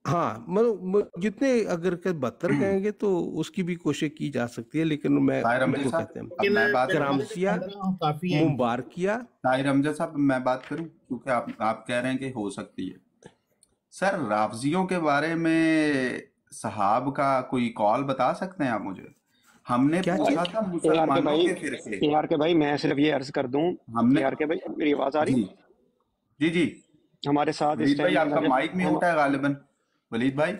ہاں جتنے اگر بہتر کہیں گے تو اس کی بھی کوشش کی جا سکتی ہے، لیکن طاہر امجد کو صاحب کہتے ہیں اب میں بات کروں، کرامسیہ، کافی ہے مبارکیہ۔ طاہر امجد صاحب میں بات کروں کیونکہ آپ کہہ رہے ہیں کہ ہو سکتی ہے. سر رافضیوں کے بارے میں صحاب کا کوئی کال بتا سکتے ہیں آپ مجھے؟ ہم نے کیا پوچھا تھا مسلمانوں کے فرقے. اے آر کے بھائی میں صرف یہ عرض کر دوں، ہم نے اے آر کے بھائی میری آواز آ رہی؟ جی جی جی ہمارے ساتھ اس ولید بھائی ٹائم آپ کا مائک میوٹ ہے غالباً. ولید بھائی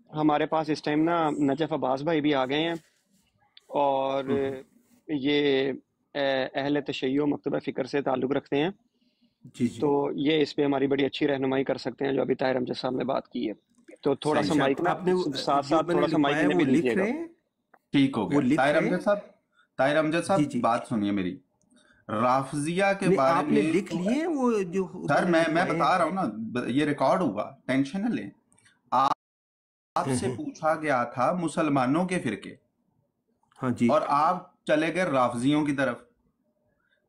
ہمارے پاس اس ٹائم نا نجف عباس بھائی بھی آ گئے ہیں، اور یہ اہل تشیع و مکتبہ فکر سے تعلق رکھتے ہیں، جی تو یہ اس پہ ہماری بڑی اچھی رہنمائی کر سکتے ہیں جو ابھی طاہر امجد صاحب نے بات کی ہے. تو تھوڑا سا صحیح. مائک نا آپ نے ساتھ جو ساتھ میں نے تھوڑا سا مائک لکھوایا انہیں بھی وہ لکھ دیجیے گا. رہے ہیں؟ ٹھیک ہو وہ گیا. لکھ طاہر رہے ہیں؟ امجد صاحب، طاہر امجد جی صاحب جی بات سنیے میری. رافضیہ کے نہیں، بارے آپ نے میں لکھ لیے وہ جو سر نے میں لکھوائے بتا رہا ہوں نا، یہ ریکارڈ ہوا، ٹینشن نہ لیں. آپ سے ہیں؟ پوچھا گیا تھا مسلمانوں کے فرقے، ہاں جی اور آپ چلے گئے رافضیوں کی طرف.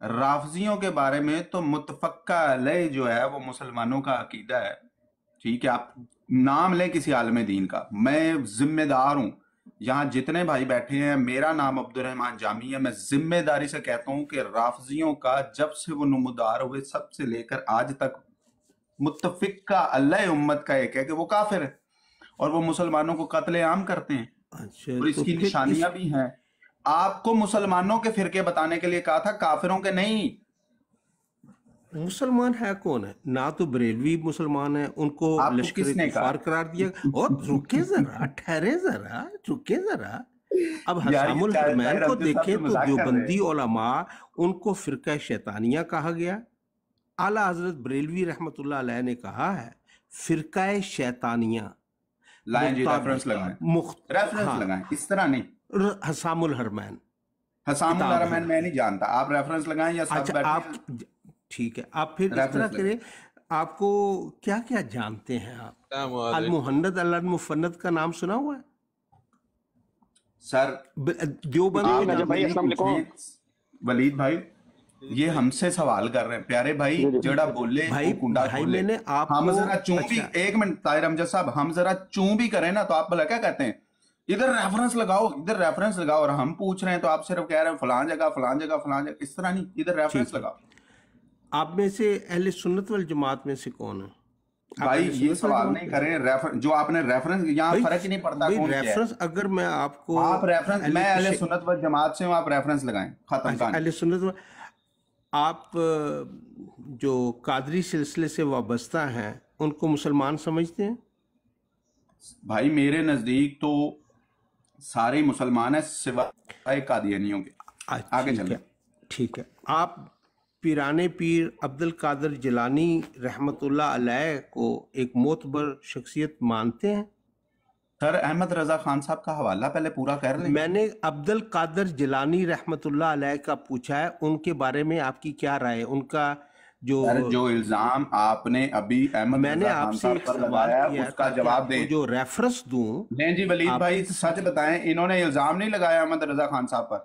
رافضیوں کے بارے میں تو متفقہ علیہ جو ہے وہ مسلمانوں کا عقیدہ ہے. ٹھیک ہے، آپ نام لیں کسی عالم دین کا، میں ذمہ دار ہوں. یہاں جتنے بھائی بیٹھے ہیں، میرا نام عبد الرحمن جامی ہے، میں ذمہ داری سے کہتا ہوں کہ رافضیوں کا جب سے وہ نمودار ہوئے سب سے لے کر آج تک متفقہ علیہ امت کا ایک ہے کہ وہ کافر ہے اور وہ مسلمانوں کو قتل عام کرتے ہیں، اچھا. اور اس تو کی پھر نشانیاں بھی ہیں. آپ کو مسلمانوں کے فرقے بتانے کے لیے کہا تھا، کافروں کے نہیں. مسلمان ہے کون ہے؟ نہ تو بریلوی مسلمان ہیں، ان کو آپ کو لشکر کس نے کفار کہا؟ قرار دیا. اور رکے ذرا، ٹھہرے ذرا، رکے ذرا. اب یار حسام یہ الحرمین طاہر کو امجد صاحب دیکھیں تو تو مذاق کر رہے دیوبندی ہیں. علماء ان کو فرقہ شیطانیہ کہا گیا. اعلیٰ حضرت بریلوی رحمۃ اللہ علیہ نے کہا ہے فرقہ شیطانیہ لائن جی ریفرنس مطابق لگائیں، ریفرنس ہاں، لگائیں، اس طرح نہیں. حسام الحرمین حسام کتاب ہے. الحرمین میں نہیں جانتا، آپ ریفرنس لگائیں یا سب اچھا بیٹھے آپ ہیں ٹھیک ہے، آپ پھر اس طرح ریفرنس کریں. لگائیں. آپ کو کیا کیا جانتے ہیں آپ؟ السلام علیکم. المحند المفند کا نام سنا ہوا ہے؟ سر دیوبند جی کو آپ نجف جانتے بھائی ہیں؟ السلام علیکم. پوچھیں ولید بھائی، یہ ہم سے سوال کر رہے ہیں. پیارے بھائی، جی جی جڑا بولے وہ کنڈا بھائی کھولے. میں نے آپ ہم کو ذرا چون بھی، اچھا ایک منٹ طاہر امجد صاحب، ہم ذرا چون بھی کریں نا تو آپ بھلا کیا کہتے ہیں ادھر ریفرنس لگاؤ، ادھر ریفرنس لگاؤ، اور ہم پوچھ رہے ہیں تو آپ صرف کہہ رہے ہیں فلان جگہ فلان جگہ فلان جگہ. اس طرح نہیں، ادھر ریفرنس ٹھیک ہے. لگاؤ. آپ میں سے اہل سنت والجماعت میں سے کون ہے؟ آپ بھائی اہل یہ سنت سوال والجماعت نہیں میں سے؟ کریں، جو آپ نے ریفرنس، یہاں فرق ہی نہیں پڑتا بھائی کون کیا ہے. ریفرنس اگر میں آپ کو آپ ریفرنس، میں اہل سنت و جماعت سے ہوں، آپ ریفرنس لگائیں، ختم اچھا کہانی. اہل سنت آپ جو قادری سلسلے سے وابستہ ہیں ان کو مسلمان سمجھتے ہیں؟ بھائی میرے نزدیک تو سارے مسلمان ہیں سوائے قادیانیوں کے. آگے ٹھیک چلیں. ہے، ٹھیک ہے. آپ پیرانے پیر عبد القادر جیلانی رحمۃ اللہ علیہ کو ایک معتبر شخصیت مانتے ہیں؟ سر احمد رضا خان صاحب کا حوالہ پہلے پورا کر لیں. میں نے عبد القادر جیلانی رحمۃ اللہ علیہ کا پوچھا ہے، ان کے بارے میں آپ کی کیا رائے ہے؟ ان کا جو الزام آپ نے ابھی احمد میں نے رضا آپ خان سے صاحب ایک پر سوال لگایا ہے کیا اس کا تاکہ جواب آپ دیں. کو جو ریفرنس دوں. نہیں جی ولید آپ بھائی سچ بتائیں، انہوں نے الزام نہیں لگایا احمد رضا خان صاحب پر،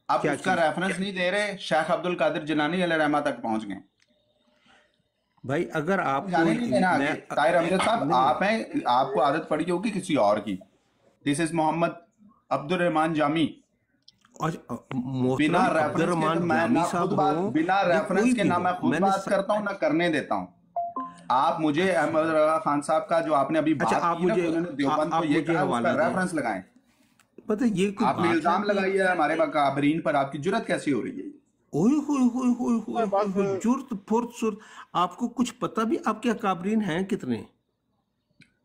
اب کیا اس کا چیز؟ ریفرنس نہیں دے رہے، شیخ عبد القادر جیلانی علیہ رحمہ تک پہنچ گئے. بھائی اگر آپ کو جانے نہیں دینا میں آگے. طاہر امجد صاحب آپ ہیں، آپ کو عادت پڑی ہوگی کسی اور کی. دس از محمد عبد الرحمن جامی. بنا محترم عبد ریفرنس کے تو الرحمن میں جامی نہ خود صاحب بات، ہوں بنا یا کوئی ریفرنس کے بھی نہ ہو، میں خود میں نے بات کرتا ہوں نہ کرنے دیتا ہوں. آپ مجھے اچھا احمد رضا خان صاحب کا جو آپ نے ابھی اچھا، بات آپ کی نا کہ مجھے انہوں نے دیوبند کو آپ یہ مجھے کہا، اس کا حوالہ دیں. ریفرنس لگائیں. پتہ یہ کوئی آپ نے بات ہے الزام کہ لگائی ہے ہمارے اکابرین پر، آپ کی جرت کیسی ہو رہی ہے؟ اوئے ہوئے ہوئے ہوئے ہوئے ہوئے ہوئے، جرت پھرت سرت. آپ کو کچھ پتہ بھی آپ کے اکابرین ہیں کتنے؟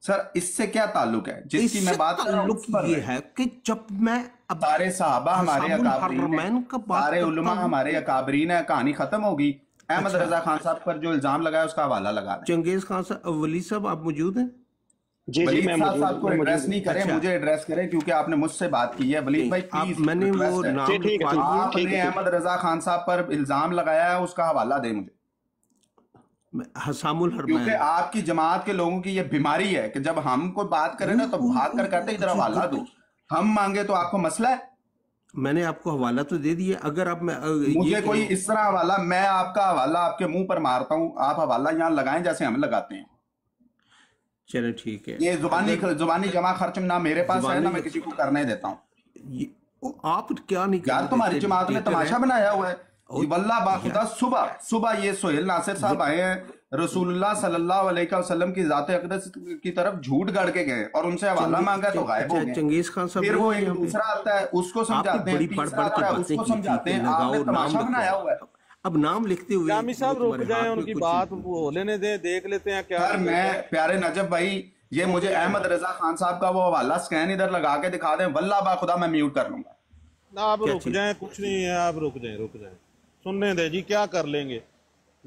سر اس سے کیا تعلق ہے؟ جس اس کی میں سے بات کر رہا ہوں تعلق اس پر یہ رہے. ہے کہ جب میں اب سارے صحابہ ہمارے حسام اکابرین ہیں، الحرمین کا بات سارے کرتا علماء ہوں. ہمارے اکابرین ہیں، کہانی ختم ہوگی. احمد اچھا رضا خان صاحب پر جو الزام لگایا اس کا حوالہ لگا دیں. چنگیز خان صاحب، ولی صاحب آپ موجود ہیں؟ جی جی ولید میں صاحب موجود صاحب ہوں، کو میں موجود ایڈریس ہوں. نہیں کریں، اچھا مجھے ایڈریس کریں کیونکہ آپ نے مجھ سے بات کی ہے. ولید نہیں، بھائی آپ پلیز میں نے وہ ریکویسٹ ہے، جی نام ٹھیک ہے لکھوا ٹھیک ہے دیے. آپ ٹھیک ہے نے ٹھیک احمد رضا خان صاحب پر الزام لگایا ہے، اس کا حوالہ دیں مجھے. حسام الحرمین. کیونکہ آپ کی جماعت کے لوگوں کی یہ بیماری ہے کہ جب ہم کوئی بات کریں نا تو بھاگ کر کہتے ہیں ادھر حوالہ دو. ہم مانگے تو آپ کو مسئلہ ہے. میں نے آپ کو حوالہ تو دے دیا. اگر آپ مجھے کوئی اس طرح حوالہ، میں آپ کا حوالہ آپ کے منہ پر مارتا ہوں، آپ حوالہ یہاں لگائیں جیسے ہم لگاتے ہیں. चलो ठीक है। ये जुबानी जमा खर्च ना मेरे पास है ना जुबानी मैं किसी को करने देता हूँ। आप क्या नहीं यार करने तुम्हारी देते, जमात ने डिक्टेटर तमाशा है। बनाया हुआ है। और वल्लाह बाखुदा सुबह ये सोहेल नासिर साहब आए हैं, रसूलुल्लाह सल्लल्लाहु अलैहि वसल्लम की जात अक़दस की तरफ झूठ गढ़ के गए और उनसे हवाला मांगा तो गायब हो गए। चंगेज खान साहब फिर वो नहीं एक यहाँ पे। दूसरा आता है उसको आपने समझाते हैं, बड़ी तीसरा बढ़ आता है के उसको बातें की थी समझाते कि हैं। लगाओ, आपने नाम तमाशा बनाया लिखवाओ। हुआ है। अब नाम लिखते हुए जामी वो साहब रुक तुम्हारे जाएं, हाथ में उनकी कुछ बात वो लेने दें, देख लेते हैं क्या सर मैं प्यारे नजब भाई ये मुझे अहमद रजा खान साहब का वो हवाला स्कैन इधर लगा के दिखा दें, वल्लाह बाखुदा मैं म्यूट कर लूंगा। आप क्या रुक चीज़? जाएं, कुछ नहीं है, आप रुक जाएं, सुनने दे जी, क्या कर लेंगे,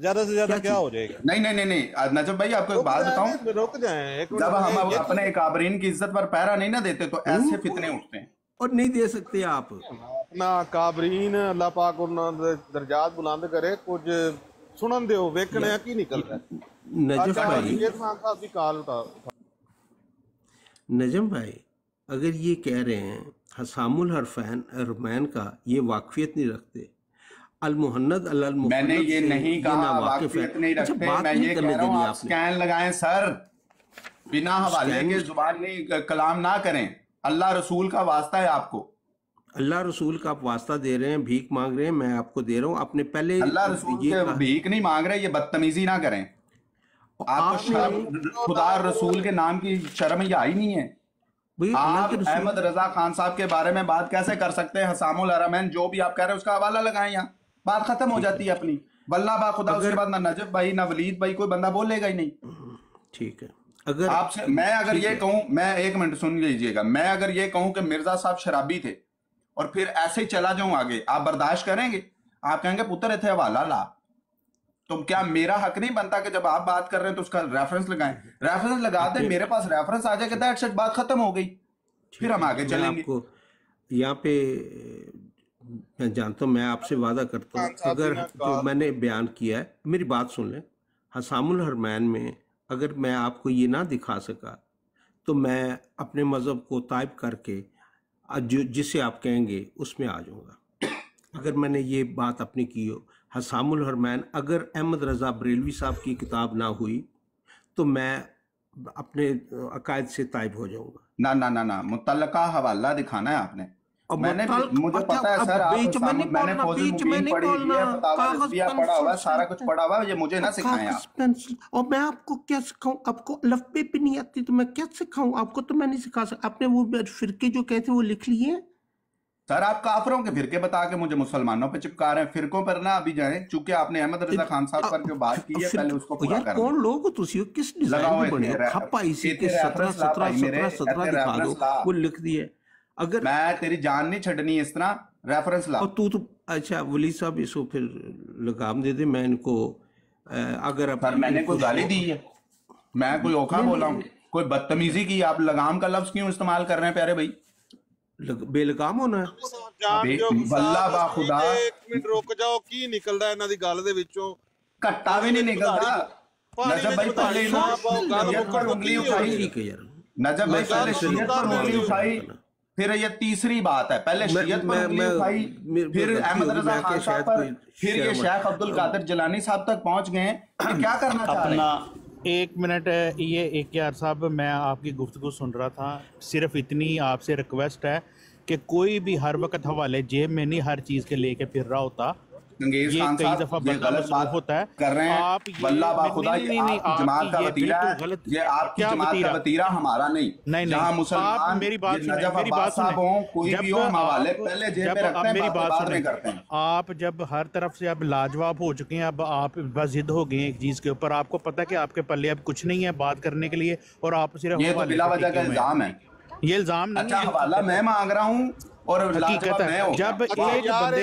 ज्यादा से ज्यादा क्या हो जाएगा। नहीं नजब भाई आपको एक बात बताऊं, रुक जाएं एक जब हम मिनट, अपने काबरीन की इज्जत पर पहरा नहीं ना देते तो ऐसे फितने उठते हैं। और नहीं दे सकते आप। अपना काबरीन अल्लाह पाक उन्हां दे दर्जात बुलंद करे, कुछ सुनन दिओ, वेखने की निकल रहा है। नजफ भाई, ये साहब की कॉल उठा। नजम भाई अगर ये कह रहे हैं हसामुल हरफैन का ये वाकफियत नहीं रखते, अल मुहन्नद अल मुहन्नद मैंने ये से नहीं कहा नावाकिफ है। वाकफियत नहीं अच्छा, रखते, बात मैं नहीं ये करने कह रहा हूँ देनी आप आपने। स्कैन लगाएं सर, बिना हवाले स्कैन- के जुबान नहीं कलाम ना करें। अल्लाह रसूल का वास्ता है आपको, अल्लाह रसूल का आप वास्ता दे रहे हैं, भीख मांग रहे हैं, मैं आपको दे रहा हूँ। आपने पहले अल्लाह रसूल ये के कहा- भीख नहीं मांग रहे, ये बदतमीजी ना करें। आपको आपने शर्म, खुदा रसूल के नाम की शर्म या ही नहीं है। भाई अल्लाह आप के रसूल अहमद रजा खान साहब के बारे में बात कैसे कर सकते हैं? हसामुल हरमैन जो भी आप कह रहे हैं उसका हवाला लगाएं, यहाँ बात खत्म हो जाती है अपनी। वल्लाह बा खुदा उसके बाद ना नजब भाई ना वलीद भाई कोई बंदा बोलेगा ही नहीं। ठीक है। अगर आपसे मैं अगर ये कहूं, मैं एक मिनट सुन लीजिएगा, मैं अगर ये कहूं कि मिर्जा साहब शराबी थे और फिर ऐसे ही चला जाऊं आगे, आप बर्दाश्त करेंगे? आप कहेंगे पुत्र थे हवाला ला, तो क्या मेरा हक नहीं बनता कि जब आप बात कर रहे हैं तो उसका रेफरेंस लगाएं? रेफरेंस लगाते मेरे पास रेफरेंस आ जाएगा, दैट्स इट, बात खत्म हो गई, फिर हम आगे मैं चलेंगे। आपको यहाँ पे मैं जानता हूँ, मैं आपसे वादा करता हूँ अगर जो मैंने बयान किया है, मेरी बात सुन लें। हसामुल हरमैन में अगर मैं आपको ये ना दिखा सका तो मैं अपने मज़हब को तायब करके जो जिसे आप कहेंगे उसमें आ जाऊँगा। अगर मैंने ये बात अपनी की हो, हसामुल हरमैन अगर अहमद रज़ा बरेलवी साहब की किताब ना हुई तो मैं अपने अकायद से तायब हो जाऊँगा। ना ना ना ना, मुतल्लका हवाला दिखाना है आपने। अब मैंने मुतल्लक- मुझे अच्छा, पता है अब सर, आप बीच में नहीं मैंने बोलना, फौजुल बीच में मुबीन नहीं पढ़ी हुई है, बोलना, फतावा कागज रज़विया पढ़ा हुआ है, पेंसिल सारा कुछ से- पढ़ा हुआ है, ये मुझे ना सिखाएं कागज आप। पेंसिल, और मैं आपको क्या सिखाऊं? आपको अलफ़बे भी नहीं आती तो मैं क्या सिखाऊं आपको? तो मैं नहीं सिखा सकता। आपने वो फिरके जो कहते वो लिख लिए? सर आप काफिरों के फिरके बता के मुझे मुसलमानों पे चिपका रहे हैं, फिरकों पर ना अभी जाएं, चूंकि आपने अहमद रजा खान साहब पर जो बात की है पहले उसको पूरा यार कर कौन लो। लोग हो तुसी? किस डिजाइन लगाओ में बने हो? इतने खप्पा इसी के इतने 17 रेफरेंस ला 17 भाई मेरे, 17 17 इतने दिखा दो, रेफरेंस ला। वो लिख दिए। अगर मैं तेरी जान नहीं छड़नी इस तरह, रेफरेंस ला। और तू तो अच्छा वली साहब इसको फिर लगाम दे दे। मैं इनको अगर सर मैंने कोई गाली दी है? मैं कोई औखा बोला हूँ? कोई बदतमीजी की? आप लगाम का लफ्ज क्यों इस्तेमाल कर रहे हैं प्यारे भाई? बेलगाम होना है। वल्लाह बा खुदा, एक मिनट रुक जाओ, की निकलदा ਇਹਨਾਂ ਦੀ ਗੱਲ ਦੇ ਵਿੱਚੋਂ? कट्टा भी नहीं निकलता। नजब भाई पहले ਗੱਲ पर उंगली उठाई, ठीक है यार, नजब भाई पहले शीयत पर उंगली उठाई, फिर ये तीसरी बात है, पहले शीयत पर उंगली उठाई, फिर अहमद रजा खान साहब पर, फिर ये शेख अब्दुल कादिर जिलानी साहब तक पहुंच गए। ये क्या करना चाह रहे हैं? एक मिनट, ये एक यार साहब, मैं आपकी गुफ्तगू सुन रहा था, सिर्फ इतनी आपसे रिक्वेस्ट है कि कोई भी हर वक्त हवाले जेब में नहीं हर चीज़ के लेके फिर रहा होता। चंगेज ये खान कई साहब दफा ये बंदा गलत मसरूफ बात होता है। कर रहे हैं। आप ये वल्लाह बा खुदा, ये आपकी जमात का आपकी वतीरा है, गलत, ये आपकी क्या जमात का वतीरा? वतीरा हमारा नहीं। नहीं जहाँ नहीं, मुसलमान आप मेरी बात ये सुने, नजफ मेरी अब्बास बात साहब सुने, हों, कोई भी हो, हम हवाले आप- पहले जेब जब में आप रखते हैं, मेरी बातें बात बाद में सुने, करते हैं। आप जब हर तरफ से अब लाजवाब हो चुके हैं, अब आप बस जिद हो गए हैं एक चीज़ के ऊपर, आपको पता है कि आपके पल्ले अब कुछ नहीं है बात करने के लिए, और आप सिर्फ ये तो हवाले बिला पे वजह का टिके हुए हैं। इल्जाम है। ये इल्जाम नहीं अच्छा है, हवाला मैं मांग रहा हूँ और हकीकत लाजवाब मैं है। हूँ। जब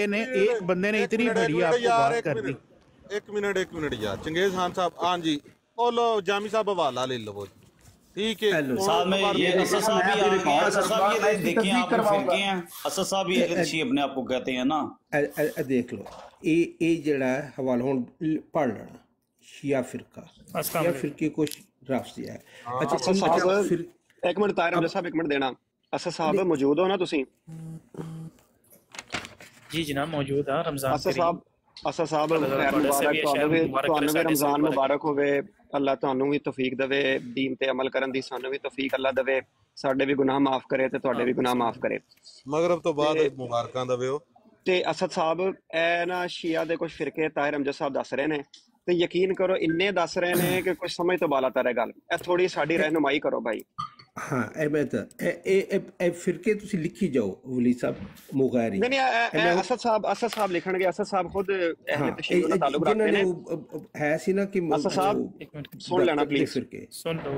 एक बंदे ने इतनी बड़ी आपको बात कर दी। एक मिनट यार, चंगेज खान साहब, हाँ जी, ओ लो जामी साहब हवाला ले लो, ठीक है। साहब में ये असद साहब भी आ गए, असद साहब ये देखें आप फिरके हैं, असद साहब ये अच्छी अपने आप को कहते हैं ना। देख लो ये जड़ा हवाला हुन पढ़ लेना, शिया फिरका, शिया फिरके को राफजी है। अच्छा फिर एक मिनट ताहिर अहमद साहब, एक मिनट देना। असद साहब मौजूद हो ना तुसी? जी जनाब मौजूद है। रमजान असद साहब खैर मुबारक, ਤੁਹਾਨੂੰ ਵੀ ਰਮਜ਼ਾਨ ਮੁਬਾਰਕ ਹੋਵੇ। اللہ ਤੁਹਾਨੂੰ ਵੀ ਤੌਫੀਕ ਦੇਵੇ دین ਤੇ ਅਮਲ ਕਰਨ ਦੀ, ਸਾਨੂੰ ਵੀ ਤੌਫੀਕ ਅੱਲਾ ਦੇਵੇ, ਸਾਡੇ ਵੀ ਗੁਨਾਹ ਮਾਫ ਕਰੇ ਤੇ ਤੁਹਾਡੇ ਵੀ ਗੁਨਾਹ ਮਾਫ ਕਰੇ। ਮਗਰਬ ਤੋਂ ਬਾਅਦ ਮੁਬਾਰਕਾਂ ਦੇਵੇ ਉਹ। ਤੇ ਅਸਦ ਸਾਹਿਬ ਇਹ ਨਾ ਸ਼ੀਆ ਦੇ ਕੁਝ ਫਿਰਕੇ ਤਾਹਿਰ ਅਮਜਦ ਸਾਹਿਬ ਦੱਸ ਰਹੇ ਨੇ, ਤੇ ਯਕੀਨ ਕਰੋ ਇੰਨੇ ਦੱਸ ਰਹੇ ਨੇ ਕਿ ਕੁਝ ਸਮਝ ਤੋਂ ਬਾਲਾ ਤਰ ਹੈ ਗੱਲ। ਇਹ ਥੋੜੀ ਸਾਡੀ ਰਹਿਨੁਮਾਈ ਕਰੋ ਭਾਈ। हाँ ए फिरके तुसी लिखी जाओ वली साहब मुगैरी। नहीं असद साहब लिखणगे। असद साहब खुद अहले तशय्युअ ਨਾਲ ਤਾਲੁਕ ਰੱਖਦੇ ਨੇ। है सी ना कि असद साहब सुन लेना प्लीज। फिरके सुन लो,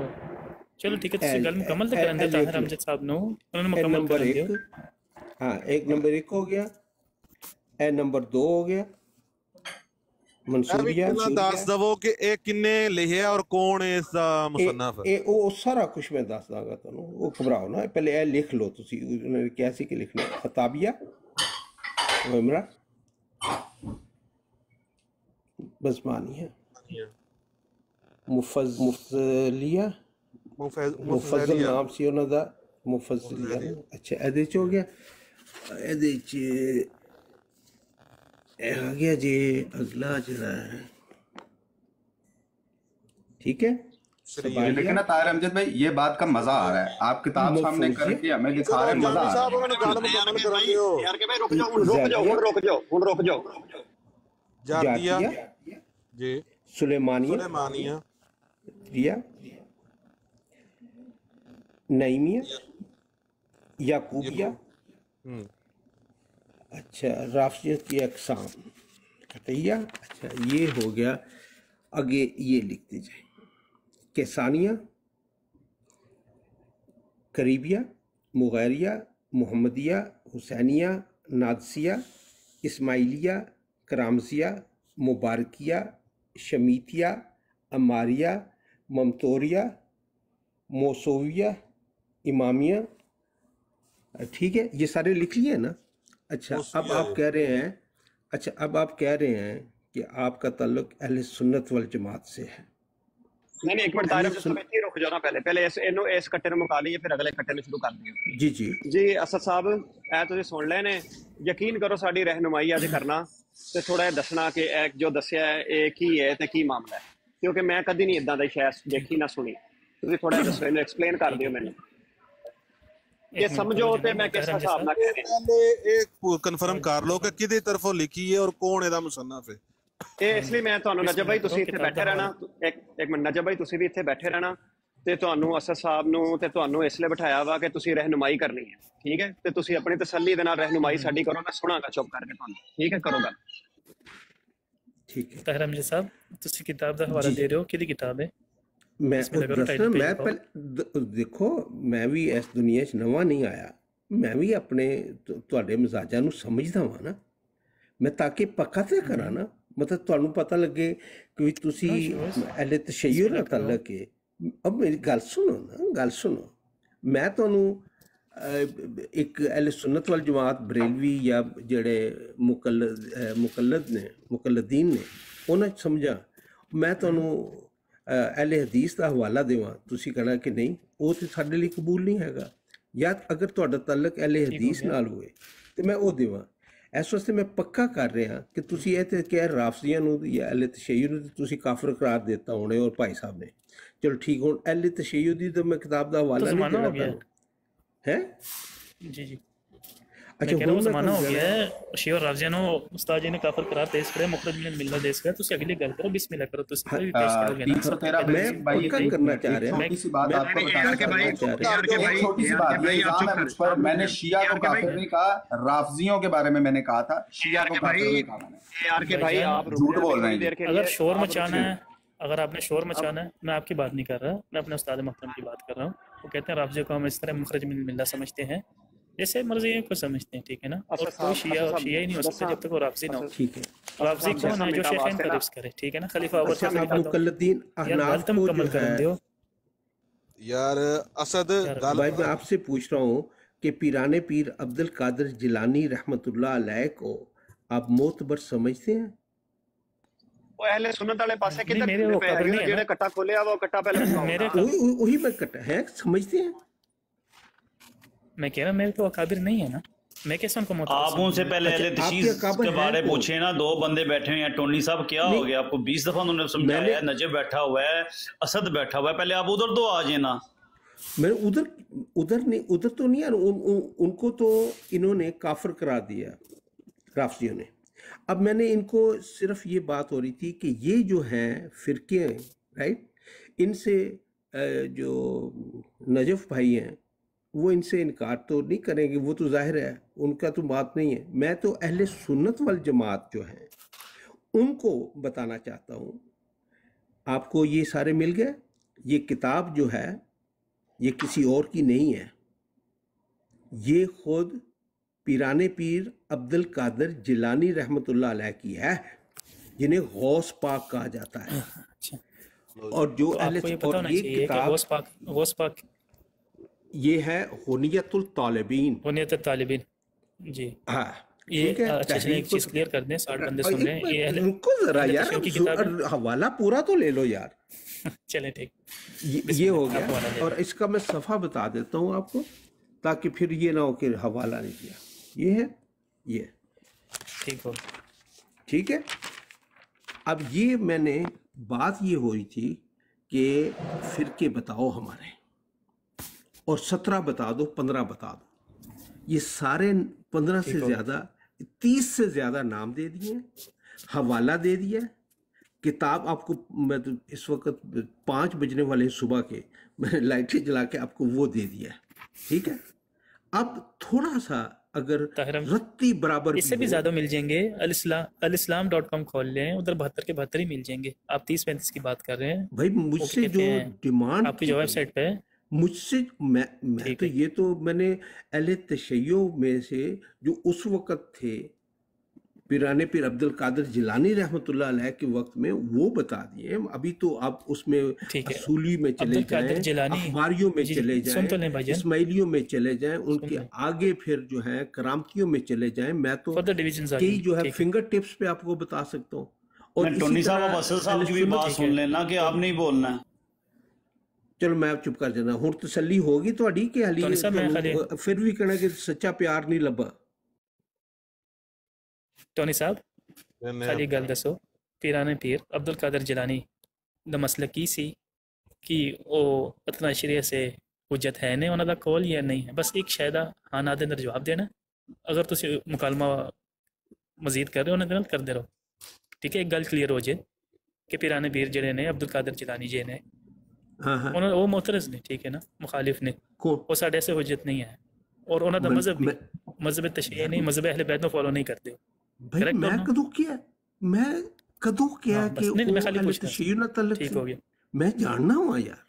चलो ठीक है, ਤੁਸੀਂ ਗੱਲ ਮੁਕੰਮਲ ਤਾਂ ਕਰਨ ਦੇ ਤਾਹਿਰ ਅਮਜਦ ਸਾਹਿਬ ਨੂੰ, ਉਹਨਾਂ ਨੂੰ ਮੁਕੰਮਲ ਕਰਨ ਦਿਓ। हाँ, एक नंबर 1 हो गया, ए नंबर 2 हो गया मंसूरिया। ਦੱਸ ਦਵੋ ਕਿ ਇਹ ਕਿੰਨੇ ਲਿਖਿਆ ਔਰ ਕੌਣ ਇਸ ਦਾ ਮੁਸੰਨਫ ਹੈ। ਇਹ ਉਹ ਸਾਰਾ ਕੁਝ ਮੈਂ ਦੱਸ ਦਾਂਗਾ ਤੁਹਾਨੂੰ, ਉਹ ਘਬਰਾਓ ਨਾ। ਪਹਿਲੇ ਇਹ ਲਿਖ ਲਓ ਤੁਸੀਂ, ਉਹਨਾਂ ਨੇ ਕਿਹਾ ਸੀ ਕਿ ਲਿਖਣਾ ਖਤਾਬੀਆ ਇਮਰਾ ਬਸਮਾਨੀਆ ਮੁਫਜ਼ਲੀਆ ਮੁਫਜ਼ਲ ਨਾਮ ਸੀ ਉਹਨਾਂ ਦਾ, ਮੁਫਜ਼ਲੀਆ। ਅੱਛਾ ਇਹਦੇ ਚ ਹੋ ਗਿਆ, ਇਹਦੇ ਚ आ गया जी अगला जरा है, ठीक है। लेकिन ना ताहिर अमजद भाई ये बात का मजा आ रहा है, आप किताब सामने करके हमें दिखा रहे हैं, मजा आ रहा है। यार के भाई रुक जाओ। जातिया जी, सुलेमानिया रिया, नईमिया, याकूबिया। अच्छा, राफियत की अक़साम कतैया। अच्छा ये हो गया, आगे ये लिखते जाए, केसानिया, करीबिया, मुगैरिया, मुहम्मदिया, हुसैनिया, नादसिया, इस्माइलिया, करामजिया, मुबारकिया, शमीतिया, अमारिया, ममतोरिया, मौसोविया, इमामिया। ठीक है, ये सारे लिख लिए ना। अच्छा अब आप कह रहे हैं, कि आपका ताल्लुक अहले सुन्नत वल जमात से है। नहीं एक मिनट ताहिर अमजद भाई रुक जाओ ना, पहले इस कट्टे ਨੂੰ ਮੁਕਾ ਲਈਏ, ਫਿਰ ਅਗਲੇ ਕट्टे ਨੂੰ ਸ਼ੁਰੂ ਕਰ ਦਈਏ। ਜੀ ਅਸਦ ਸਾਹਿਬ ਇਹ ਤੁਸੀਂ ਸੁਣ ਲਏ ਨੇ, ਯਕੀਨ ਕਰੋ ਸਾਡੀ ਰਹਿਨੁਮਾਈ ਅੱਜ ਕਰਨਾ ਤੇ ਥੋੜਾ ਜਿਹਾ ਦੱਸਣਾ ਕਿ ਇਹ ਜੋ ਦੱਸਿਆ ਹੈ ਇਹ ਕੀ ਹੈ ਤੇ ਕੀ ਮਾਮਲਾ ਹੈ, ਕਿਉਂਕਿ ਮੈਂ ਕਦੀ ਨਹੀਂ ਇਦਾਂ ਦੀ ਸ਼ੈ ਦੇਖੀ ਨਾ ਸੁਣੀ। ਤੁਸੀਂ ਥੋੜਾ ਜਿਹਾ ਦੱਸੋ, ਇਹਨੂੰ ਐਕਸਪਲੇਨ ਕਰ ਦਿਓ ਮੈਨੂੰ, ਇਹ ਸਮਝੋ ਤੇ ਮੈਂ ਕਿਸ ਹਿਸਾਬ ਨਾਲ ਕਹਿ ਰਿਹਾ। ਇਹ ਕਨਫਰਮ ਕਰ ਲਓ ਕਿ ਕਿਹਦੇ ਤਰਫੋਂ ਲਿਖੀ ਹੈ ਔਰ ਕੌਣ ਇਹਦਾ ਮੁਸੰਨਫ ਹੈ। ਇਹ ਇਸ ਲਈ ਮੈਂ ਤੁਹਾਨੂੰ ਨਜਬ ਭਾਈ ਤੁਸੀਂ ਇੱਥੇ ਬੈਠੇ ਰਹਿਣਾ, ਇੱਕ ਮਿੰਟ ਨਜਬ ਭਾਈ ਤੁਸੀਂ ਵੀ ਇੱਥੇ ਬੈਠੇ ਰਹਿਣਾ, ਤੇ ਤੁਹਾਨੂੰ ਅਸਦ ਸਾਹਿਬ ਨੂੰ ਤੇ ਤੁਹਾਨੂੰ ਇਸ ਲਈ ਬਿਠਾਇਆ ਵਾ ਕਿ ਤੁਸੀਂ ਰਹਿਨੁਮਾਈ ਕਰਨੀ ਹੈ, ਠੀਕ ਹੈ। ਤੇ ਤੁਸੀਂ ਆਪਣੀ ਤਸੱਲੀ ਦੇ ਨਾਲ ਰਹਿਨੁਮਾਈ ਸਾਡੀ ਕਰੋ, ਮੈਂ ਸੁਣਾਂਗਾ ਚੁੱਪ ਕਰਕੇ ਤੁਹਾਨੂੰ, ਠੀਕ ਹੈ। ਕਰੋ ਗੱਲ। ਠੀਕ ਹੈ ਤਾਹਿਰ ਅਮਜਦ ਸਾਹਿਬ, ਤੁਸੀਂ ਕਿਤਾਬ ਦਾ ਹਵਾਲਾ ਦੇ ਰਹੇ ਹੋ, ਕਿਹਦੀ ਕਿਤਾਬ ਹੈ? मैं देखो मैं भी इस दुनिया च नवा नहीं आया, मैं भी अपने तुहाडे मिजाजां नूं समझदा वां ना, मैं ताकि पक्का ते करा ना, मतलब तुहानूं पता लगे कि तुसी अहले तशय्युअ नाल ताल्लुक है। अब मेरी गल सुनो, मैं तुहानूं एक अहले सुन्नत वल जमात बरेलवी या जेड़े मुकल्लदीन ने उन्हां च समझा, मैं तुहानूं अहले हदीस का हवाला देवां, तुसी कहना कि नहीं वो तो साडे लई कबूल नहीं हैगा, या अगर तुहाडा ताल्लुक अहले हदीस नाल होए तो मैं वो देवां। इस वास्ते मैं पक्का कर रहा कि तुसी ये तो क्या राफजियां नूं या अहले तशय्युअ नूं तुसी काफिर करार देता होने, और भाई साहब ने चलो ठीक हुण अहले तशय्युअ दी तो मैं किताब दा हवाला नहीं देना है। जी अच्छा कह रहा हूं ज़माना हो गया है, शिया और राफजियां नो उस्ताद जी ने काफिर करार पेश करे, मुखरज मिन मिल्लत देश का। तुसी अगली गल करो, बिस्मिल्लाह करो, तुसी कोई भी पेश करोगे ना। तो तेरा मैं पक्का करना चाह रहा हूं, छोटी सी बात आपको बताना चाह रहा हूं, छोटी सी बात, ये इल्जाम है मुझ पर, मैंने शिया को काफिर नहीं कहा, राफजियों के बारे में मैंने कहा था, शिया को काफिर नहीं कहा मैंने। यार के भाई आप झूठ बोल रहे हैं। अगर शोर मचाना है, अगर आपने शोर मचाना है, मैं आपकी बात नहीं कर रहा, मैं अपने उस्ताद मोहतरम की बात कर रहा हूँ। वो कहते हैं राफजियों को हम इस तरह मुखरज मिन मिल्लत समझते हैं, जैसे मर्जी को समझते हैं, ठीक है ना। और कोई शिया ही नहीं हो सकता जब तक वो राफजी ना हो। ठीक है, राफजी कौन है? जो शेखैन का रिफ्स करे, ठीक है ना। खलीफा अबू बकर मुकल्लदीन अहनाफ को जो है, यार असद भाई मैं आपसे पूछ रहा हूँ कि पीराने पीर अब्दुल कादिर जिलानी रहमतुल्लाह अलैह को आप मोतबर समझते हैं? ਉਹ ਅਹਲੇ ਸੁਨਨਤ ਵਾਲੇ ਪਾਸੇ ਕਿੱਧਰ ਜਿਹੜੇ ਕੱਟਾ ਖੋਲਿਆ ਵਾ, ਉਹ ਕੱਟਾ ਪਹਿਲੇ मेरे वही मैं कट्टा है, समझते हैं? मैं कह रहा मेरे तो अकाबिर नहीं है ना। میں کیسے ان کو آپ ان سے پہلے اہل تشیع کے بارے پوچھیں نا. 2 بندے بیٹھے ہوئے ہیں. ٹونی صاحب کیا ہو گیا آپ کو؟ 20 دفعہ انہوں نے سمجھایا ہے. نجف بیٹھا ہوا ہے, اسد بیٹھا ہوا ہے, پہلے آپ ادھر تو آ جائیں نا. میں ادھر تو نہیں ہے. ان کو تو انہوں نے کافر قرار دیا رافضیوں نے. اب میں نے ان کو صرف یہ بات ہو رہی تھی کہ یہ جو ہیں فرقے ہیں رائٹ, ان سے جو نجف بھائی ہیں وہ ان سے انکار تو نہیں کریں گے, وہ تو ظاہر ہے ان کا تو بات نہیں ہے. میں تو اہل سنت والجماعت جو ہیں ان کو بتانا چاہتا ہوں. آپ کو یہ سارے مل گئے. یہ کتاب جو ہے یہ کسی اور کی نہیں ہے, یہ خود پیران پیر عبد القادر جیلانی رحمۃ اللہ علیہ کی ہے, جنہیں غوث پاک کہا جاتا ہے. اور جو اور یہ کتاب یہ ہے غنیت الطالبین. غنیت الطالبین. جی ہاں یہ اچھا ایک چیز کلیئر کر دیں, 60 بندے سن رہے ہیں. یہ ان کو ذرا یار حوالہ پورا تو لے لو یار. چلیں ٹھیک, یہ ہو گیا. اور اس کا میں صفحہ بتا دیتا ہوں آپ کو تاکہ پھر یہ نہ ہو کہ حوالہ نہیں دیا. یہ ہے یہ ٹھیک ہو, ٹھیک ہے. اب یہ میں نے بات یہ ہوئی تھی کہ فرقے بتاؤ ہمارے, اور 17 بتا دو, 15 بتا دو. یہ سارے 15 سے زیادہ 30 سے زیادہ نام دے دیے, حوالہ دے دیا. کتاب آپ کو میں تو اس وقت 5 بجنے والے صبح کے میں نے لائٹیں جلا کے آپ کو وہ دے دیا, ٹھیک ہے. اب تھوڑا سا اگر رتی برابر اس سے بھی زیادہ مل جائیں گے. الاسلام.com کھول لیں, ادھر 72 کے 72 ہی مل جائیں گے. آپ 30-35 کی بات کر رہے ہیں بھائی. مجھ سے جو ڈیمانڈ آپ کی جو ویب سائٹ پہ مجھ سے میں تو یہ تو میں نے اہل تشیع میں سے جو اس وقت تھے پیران پیر عبد القادر جیلانی رحمۃ اللہ علیہ کے وقت میں وہ بتا دیے. ابھی تو آپ اس میں اصولی میں چلے جائیں, اخباریوں میں چلے جائیں, اسماعیلیوں میں چلے جائیں, ان کے آگے پھر جو ہے کرامتیوں میں چلے جائیں. میں تو کئی جو ہے فنگر ٹپس پہ آپ کو بتا سکتا ہوں. اور ٹونی صاحب اب اسد صاحب کی بھی بات سن لینا کہ آپ نہیں بولنا ہے. چلو میں چپ کر جانا ہوں. تسلی ہوگی تھوڑی کہ پھر بھی کہنا کہ سچا پیار نہیں لبا. ٹونی صاحب خالی گل دسو, پیران پیر عبد القادر جیلانی دا مسئلہ کی سی کہ وہ اتنا شریعہ سے حجت ہے نہیں, انہوں دا کول یا نہیں ہے. بس ایک شاید ہاں نہ دے اندر جواب دینا. اگر تسی مکالمہ مزید کر رہے ہو انہوں کر دے رہو, ٹھیک ہے. ایک گل کلیئر ہو جائے کہ پیران پیر جڑے نے عبد القادر جیلانی جی نے وہ معترض نے, ٹھیک ہے نا, مخالف نے, وہ ساڈے سے حجت نہیں ہے. اور انہوں دا مذہب بھی مذہب تشیع نہیں, مذہب اہل بیت کو فالو نہیں کرتے. بھائی میں کدوں کیا کہ وہ اہل تشیع نہ تعلق ٹھیک ہو گیا. میں جاننا ہوا یار,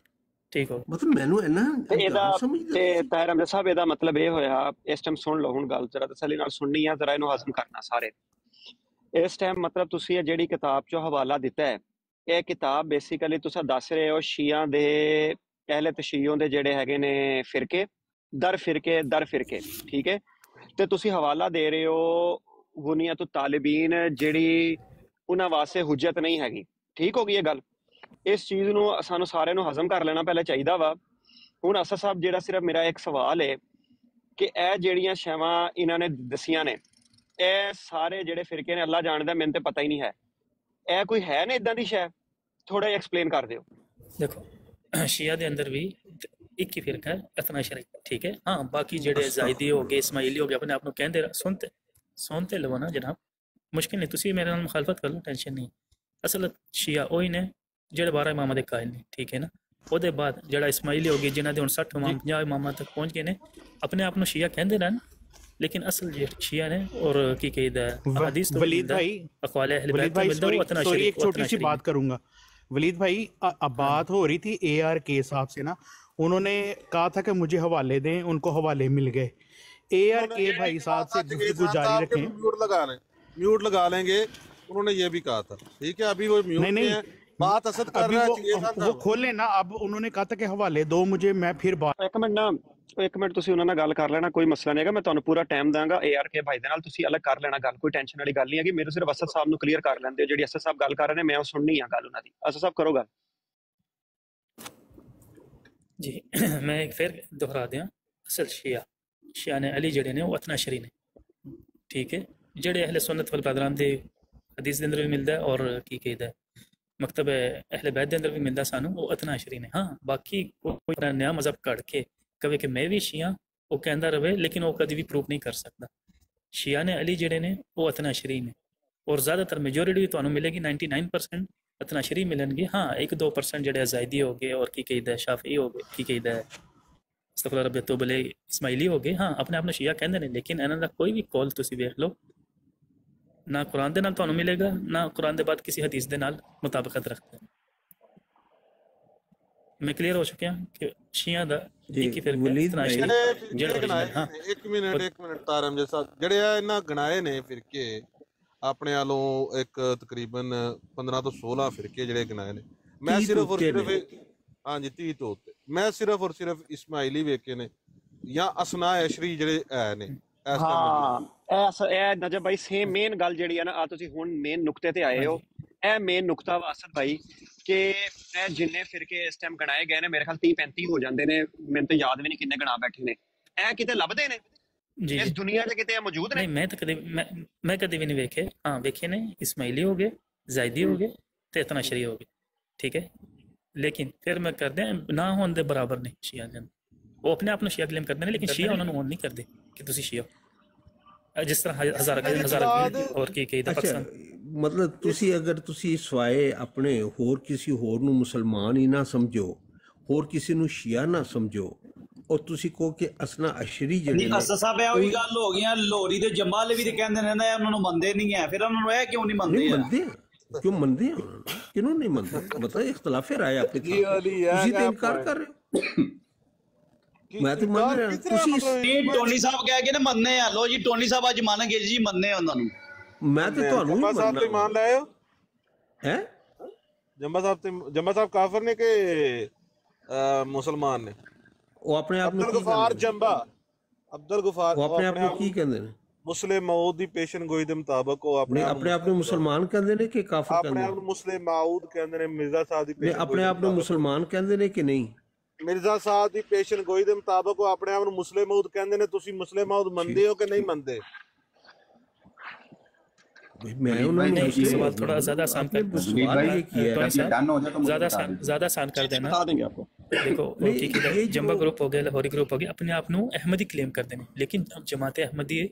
ٹھیک ہو مطلب میں نے نا طاہر احمد صاحب ਇਹਦਾ ਮਤਲਬ ਇਹ ਹੋਇਆ ਇਸ ਟਾਈਮ ਸੁਣ ਲਓ ਹੁਣ ਗੱਲ ਜਰਾ ਤਸੱਲੀ ਨਾਲ ਸੁਣਨੀ ਆ, ਜਰਾ ਇਹਨੂੰ ਹਜ਼ਮ ਕਰਨਾ ਸਾਰੇ. ਇਸ ਟਾਈਮ ਮਤਲਬ ਤੁਸੀਂ ਇਹ ਜਿਹੜੀ ਕਿਤਾਬ ਚੋਂ ਹਵਾਲਾ ਦਿੱਤਾ ਹੈ, ਇਹ ਕਿਤਾਬ ਬੇਸਿਕਲੀ ਤੁਸੀਂ ਦੱਸ ਰਹੇ ਹੋ ਸ਼ੀਆਂ ਦੇ ਅਹਿਲੇ ਤਸ਼ੀਉ ਦੇ ਜਿਹੜੇ ਹੈਗੇ ਨੇ ਫਿਰਕੇ ਦਰ ਫਿਰਕੇ, ਠੀਕ ਹੈ. ਤੇ ਤੁਸੀਂ ਹਵਾਲਾ ਦੇ ਰਹੇ ਹੋ ਗੁਨੀਅਤ ਤਾਲਿਬੀਨ ਜਿਹੜੀ ਉਹਨਾਂ ਵਾਸਤੇ ਹੁਜਤ ਨਹੀਂ ਹੈਗੀ. ਠੀਕ ਹੋ ਗਈ ਇਹ ਗੱਲ. ਇਸ ਚੀਜ਼ ਨੂੰ ਸਾਨੂੰ ਸਾਰਿਆਂ ਨੂੰ ਹਜ਼ਮ ਕਰ ਲੈਣਾ ਪਹਿਲਾਂ ਚਾਹੀਦਾ ਵਾ. ਹੁਣ ਅਸਦ ਸਾਹਿਬ ਜਿਹੜਾ ਸਿਰਫ ਮੇਰਾ ਇੱਕ ਸਵਾਲ ਹੈ ਕਿ ਇਹ ਜਿਹੜੀਆਂ ਸ਼ੈਵਾਂ ਇਹਨਾਂ ਨੇ ਦਸੀਆਂ ਨੇ, ਇਹ ਸਾਰੇ ਜਿਹੜੇ ਫਿਰਕੇ ਨੇ ਅੱਲਾ ਜਾਣਦਾ, ਮੈਨੂੰ ਤੇ ਪਤਾ ਹੀ ਨਹੀਂ ਹੈ. ਇਹ ਕੋਈ ਹੈ ਨਾ ਇਦਾਂ ਦੀ ਸ਼ੈ? ਥੋੜਾ ਜਿਹਾ ਐਕਸਪਲੇਨ ਕਰ ਦਿਓ. ਦੇਖੋ ਸ਼ੀਆ ਦੇ ਅੰਦਰ ਵੀ ਇੱਕ ਹੀ ਫਿਰਕਾ ਹੈ ਇਤਨਾ ਸ਼ਰੀਕ, ਠੀਕ ਹੈ. ਹਾਂ ਬਾਕੀ ਜਿਹੜੇ ਜ਼ਾਇਦੀ ਹੋ ਗਏ, ਇਸਮਾਈਲੀ ਹੋ ਗਏ, ਆਪਣੇ ਆਪ ਨੂੰ ਕਹਿੰਦੇ ਸੁਣਤੇ ਲਵੋ ਨਾ ਜਨਾਬ, ਮੁਸ਼ਕਿਲ ਨਹੀਂ. ਤੁਸੀਂ ਮੇਰੇ ਨਾਲ ਮੁਖਾਲਫਤ ਕਰ ਲਓ, ਟੈਨਸ਼ਨ ਨਹੀਂ. ਅਸਲ ਸ਼ੀਆ ਉਹੀ ਨੇ ਜਿਹੜੇ 12 ਇਮਾਮਾਂ ਦੇ ਕਾਇਲ ਨੇ, ਠੀਕ ਹੈ ਨਾ. ਉਹਦੇ ਬਾਅਦ ਜਿਹੜਾ ਇਸਮਾਈਲੀ ਹੋ ਗਏ ਜਿਨ੍ਹਾਂ ਦੇ ਹੁਣ 60 ਇਮਾਮ 50 ਇਮਾਮਾਂ ਤੱਕ ਪਹੁੰਚ ਗਏ ਨੇ, ਆਪਣੇ ਆਪ ਨੂੰ ਸ਼ੀਆ ਕਹਿੰਦੇ ਰਹਿਣ, لیکن اصل شیعہ نے اور کی قید ہے حدیث. ولید بھائی اقوال اہل بیت میں ملتا ہوں اتنا شریک. ایک چھوٹی سی بات کروں گا ولید بھائی, اب بات ہو رہی تھی اے آر کے صاحب سے نا, انہوں نے کہا تھا کہ مجھے حوالے دیں, ان کو حوالے مل گئے. اے آر کے بھائی صاحب سے گفتگو جاری رکھیں. میوٹ لگا لیں گے, انہوں نے یہ بھی کہا تھا, ٹھیک ہے. ابھی وہ میوٹ نہیں ہے, بات اسد کر رہا ہے, وہ کھول لیں نا. اب انہوں نے کہا تھا کہ حوالے دو مجھے, میں پھر بات. ਇੱਕ ਮਿੰਟ ਤੁਸੀਂ ਉਹਨਾਂ ਨਾਲ ਗੱਲ ਕਰ ਲੈਣਾ, ਕੋਈ ਮਸਲਾ ਨਹੀਂ ਹੈਗਾ. ਮੈਂ ਤੁਹਾਨੂੰ ਪੂਰਾ ਟਾਈਮ ਦਾਂਗਾ ARK ਭਾਈ ਦੇ ਨਾਲ, ਤੁਸੀਂ ਅਲੱਗ ਕਰ ਲੈਣਾ ਗੱਲ, ਕੋਈ ਟੈਨਸ਼ਨ ਵਾਲੀ ਗੱਲ ਨਹੀਂ ਹੈਗੀ. ਮੇਰੇ ਸਿਰਫ ਅਸਦ ਸਾਹਿਬ ਨੂੰ ਕਲੀਅਰ ਕਰ ਲੈਂਦੇ ਹੋ, ਜਿਹੜੀ ਅਸਦ ਸਾਹਿਬ ਗੱਲ ਕਰ ਰਹੇ ਨੇ ਮੈਂ ਉਹ ਸੁਣਨੀ ਆ ਗੱਲ ਉਹਨਾਂ ਦੀ. ਅਸਦ ਸਾਹਿਬ ਕਰੋ ਗੱਲ. جی میں ایک پھر دہرا دیا. اصل شیعہ نے علی جڑے نے وہ اتنا شری نے, ٹھیک ہے جڑے اہل سنت والبرادران دے حدیث دے اندر بھی ملدا ہے اور کی کہدا ہے مکتب اہل بیت دے اندر بھی ملدا سانو وہ اتنا عشری نے ہاں باقی کوئی نیا مذہب کڑ کے کہے کہ میں بھی شیعہ وہ کہندا رہے لیکن وہ کدی بھی پروف نہیں کر سکتا شیعہ نے علی جڑے نے وہ اتنا عشری نے اور زیادہ تر میجورٹی تو ملے گی 99% اتنا شری ملن گے ہاں 1-2% جڑے زائدی ہو گئے اور کی کہدا ہے شافعی ہو گئے کی کہدا ہے استغفر اللہ رب توب علیہ اسماعیلی ہو گئے ہاں اپنے آپ نے شیعہ کہندے نے لیکن انہاں دا کوئی بھی کول تسی ویکھ لو نہ قرآن دے نال تانوں ملے گا نہ قرآن دے بعد کسی حدیث دے نال مطابقت رکھتا ہے میں کلیئر ہو چکیا کہ شیعہ دا ایک ہی فرقہ ہے اتنا عشری جڑے ہاں ایک منٹ تارم جیسا جڑے انہاں گنائے نے فرقے اپنے والوں ایک تقریباً 15 تو 16 فرقے جڑے گنائے نے میں صرف اور صرف ہاں جی 30 تو میں صرف اور صرف اسماعیلی ویکھے نے یا اسنا عشری جڑے ہے نے ہاں اے نجب بھائی سیم مین گل جڑی ہے نا آ تسی ہن مین نقطے تے آئے ہو اے مین نقطہ واسط بھائی کہ اے جننے فرقے اس ٹائم گنائے گئے نے میرے خیال 30-35 ہو جاندے نے میں تے یاد بھی نہیں کنے گنا بیٹھے نے اے کتے لبدے نے جی اس دنیا تے کتے موجود نے نہیں میں کدی بھی نہیں ویکھے ہاں ویکھے نے اسماعیلی ہو گئے زائدی ہو گئے تے اتنا شریع ہو گئے ٹھیک ہے لیکن پھر میں کر دیں نہ ہون دے برابر نہیں شیعہ دے وہ اپنے آپ شیعہ کلیم کرتے ہیں لیکن شیعہ انہوں نے ہون نہیں کرتے کہ تسی شیعہ جس طرح ہزار اور کی کہیدا پاکستان مطلب تسی اگر تسی سوائے اپنے ہور کسی ہور نو مسلمان ہی نہ سمجھو ہور کسی نو شیعہ نہ سمجھو اور تسی کو کہ اسنا عشری جڑے نے اسا صاحب اوہی گل ہو گئی لوری تے جمع والے بھی تے کہندے نے نا انہاں نو مندے نہیں ہیں پھر انہاں نو اے کیوں نہیں مندے کیوں مندے ہیں کیوں نہیں مندے مطلب اختلاف رائے آپ کے تسی تے انکار کر رہے ہو میں تو مان رہا تسی ٹونی صاحب کہہ کے نا مننے ہیں لو جی ٹونی صاحب اج مان گے جی مننے انہاں نو میں تے تانوں ہی صاحب تے مان لائے ہو ہیں جمبا صاحب کافر نے کہ مسلمان نے وہ اپنے آپ عبد الغفار جمبا عبد الغفار وہ اپنے آپ کو کی کہندے نے مسلم موعود دی پیشن گوئی دے مطابق وہ اپنے آپ نے مسلمان کہندے نے کہ کافر کہندے نے اپنے آپ مسلم موعود کہندے نے مرزا صاحب دی پیشن اپنے آپ نے مسلمان کہندے نے کہ نہیں مرزا صاحب دی پیشن گوئی دے مطابق وہ اپنے آپ مسلم موعود کہندے نے تسی مسلم موعود مندے ہو کہ نہیں مندے میں انہوں نے سوال تھوڑا زیادہ آسان زیادہ آسان کر دینا بتا دیں گے آپ کو دیکھو جمبا گروپ ہو گیا لاہوری گروپ ہو گیا اپنے آپ نو احمدی کلیم کر دینے لیکن جماعت احمدی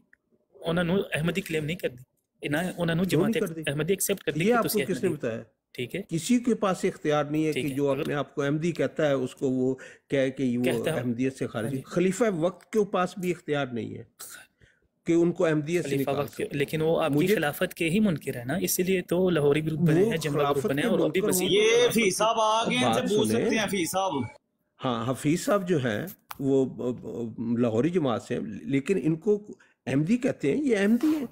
انہوں نے احمدی کلیم نہیں کر دی انہوں نے جماعت احمدی ایکسپٹ کر دی یہ آپ کو کس نے بتایا ٹھیک ہے کسی کے پاس اختیار نہیں ہے کہ جو اپنے آپ کو احمدی کہتا ہے اس کو وہ کہے کہ وہ احمدیت سے خارج خلیفہ وقت کے پاس بھی اختیار نہیں ہے کہ ان کو احمدیت سے نکال سکتے لیکن وہ آپ کی خلافت کے ہی منکر ہے نا اس لیے تو لاہوری گروپ بنے ہیں جمبا گروپ بنے ہیں اور ان بھی بس یہ حفیظ صاحب آگے ہیں سے پوچھ سکتے ہیں حفیظ صاحب ہاں حفیظ صاحب جو ہیں وہ لاہوری جماعت سے لیکن ان کو احمدی کہتے ہیں یہ احمدی ہیں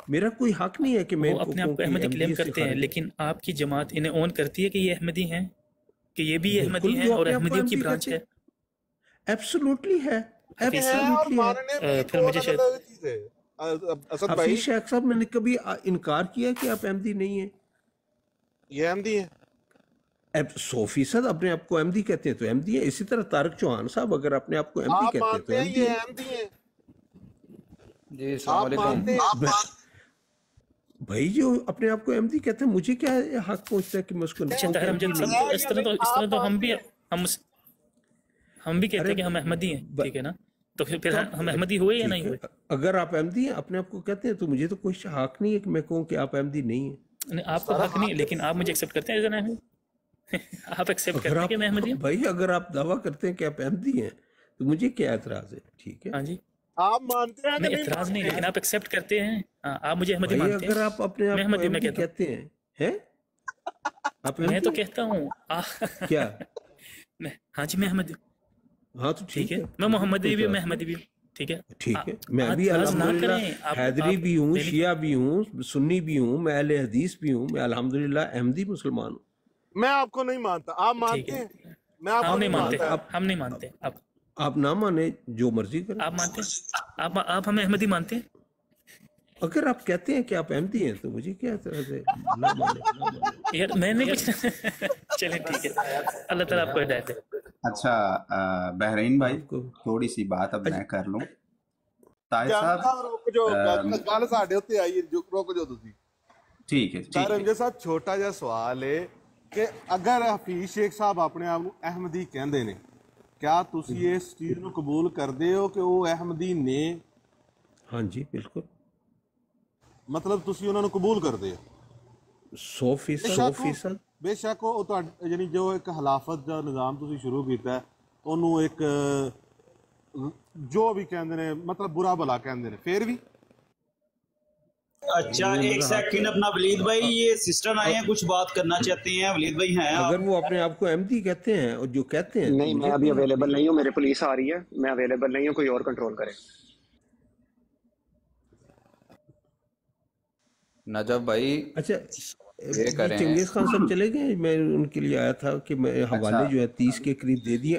میرا کوئی حق نہیں ہے کہ میں اپنے آپ کو احمدی کلیم کرتے ہیں لیکن آپ کی جماعت انہیں اون کرتی ہے کہ یہ احمدی ہیں کہ یہ بھی احمدی ہیں اور احمدیوں کی برانچ ہے ایبسولوٹلی ہے پھر مجھے شاید حفیظ شیخ صاحب میں نے کبھی انکار کیا کہ آپ احمدی نہیں ہیں یہ احمدی ہیں 100% اپنے آپ کو احمدی کہتے ہیں تو احمدی ہے اسی طرح طارق چوہان صاحب اگر اپنے آپ کو احمدی کہتے ہیں تو احمدی ہیں جی السلام علیکم بھائی جو اپنے آپ کو احمدی کہتے ہیں مجھے کیا حق پہنچتا ہے کہ میں اس کو اس طرح تو ہم بھی کہتے ہیں کہ ہم احمدی ہیں ٹھیک ہے نا تو پھر ہم احمدی ہوئے یا نہیں ہوئے اگر آپ احمدی ہیں اپنے آپ کو کہتے ہیں تو مجھے تو کوئی حق نہیں ہے کہ میں کہوں کہ آپ احمدی نہیں ہیں آپ کو حق نہیں لیکن آپ مجھے ایکسیپٹ کرتے ہیں آپ ایکسیپٹ کرتے ہیں کہ میں احمدی ہوں بھائی اگر آپ دعویٰ کرتے ہیں کہ آپ احمدی ہیں تو مجھے کیا اعتراض ہے ٹھیک ہے ہاں جی آپ مانتے ہیں نہیں اعتراض نہیں لیکن آپ ایکسیپٹ کرتے ہیں آپ مجھے احمدی مانتے ہیں اگر آپ اپنے آپ کو احمدی کہتے ہیں میں تو کہتا ہوں کیا ہاں جی میں احمدی ہاں تو ٹھیک ہے میں محمدی بھی ہوں میں احمدی بھی ہوں ٹھیک ہے میں بھی الحمدللہ حیدری بھی ہوں شیعہ بھی ہوں سنی بھی ہوں میں اہل حدیث بھی ہوں میں الحمدللہ احمدی مسلمان ہوں میں آپ کو نہیں مانتا آپ مانتے ہیں میں آپ کو نہیں مانتا ہم نہیں مانتے آپ نہ مانے جو مرضی کریں آپ مانتے ہیں آپ ہمیں احمدی مانتے ہیں اگر آپ کہتے ہیں کہ آپ احمدی ہیں تو مجھے کیا اعتراض ہے نہ مانے یار میں نے کچھ چلیں ٹھیک ہے اللہ تعالیٰ آپ کو ہدایت دے اچھا بحرین بھائی تھوڑی سی بات اب میں کر لوں ਤਾਹਿਰ ਸਾਹਿਬ ਰੁਕ ਜਾਓ, ਗੱਲ ਸਾਡੇ ਉੱਤੇ ਆਈ, ਰੁਕ ਜਾਓ ਤੁਸੀਂ। ਠੀਕ ਹੈ ਤਾਹਿਰ ਅਮਜਦ ਸਾਹਿਬ, ਛੋਟਾ ਜਿਹਾ ਸਵਾਲ ਹੈ ਕਿ ਅਗਰ ਹਫੀਜ਼ ਸ਼ੇਖ ਸਾਹਿਬ ਆਪਣੇ ਆਪ ਨੂੰ ਅਹਿਮਦੀ ਕਹਿੰਦੇ ਨੇ, ਕਿਆ ਤੁਸੀਂ ਇਸ ਚੀਜ਼ ਨੂੰ ਕਬੂਲ ਕਰਦੇ ਹੋ ਕਿ ਉਹ ਅਹਿਮਦੀ ਨੇ? ਹਾਂਜੀ ਬਿਲਕੁਲ, ਮਤਲਬ ਤੁਸੀਂ ਉਹਨਾਂ ਨੂੰ ਕਬੂਲ ਕਰਦੇ ਹੋ 100%। ਬੇਸ਼ੱਕ ਉਹ ਤੁਹਾਡੀ ਯਾਨੀ ਜੋ ਇੱਕ ਖਿਲਾਫਤ ਦਾ ਨਿਜ਼ਾਮ ਤੁਸੀਂ ਸ਼ੁਰੂ ਕੀਤਾ ਉਹਨੂੰ ਇੱਕ ਜੋ ਵੀ ਕਹਿੰਦੇ ਨੇ ਮਤਲਬ बुरा भला कहते हैं, फिर भी अच्छा एक सेकंड अपना वलीद भाई, ये सिस्टर आए हैं, कुछ बात करना चाहते हैं। वलीद भाई हैं अगर वो अपने आप को अहमदी कहते हैं और जो कहते हैं, नहीं मैं अभी अवेलेबल नहीं हूँ, मेरे पुलिस आ रही है, मैं अवेलेबल नहीं हूँ, कोई और कंट्रोल करे। नजब भाई अच्छा चंगेज खान साहब चले गए, मैं उनके लिए आया था कि मैं हवाले जो है 30 के करीब दे दिए,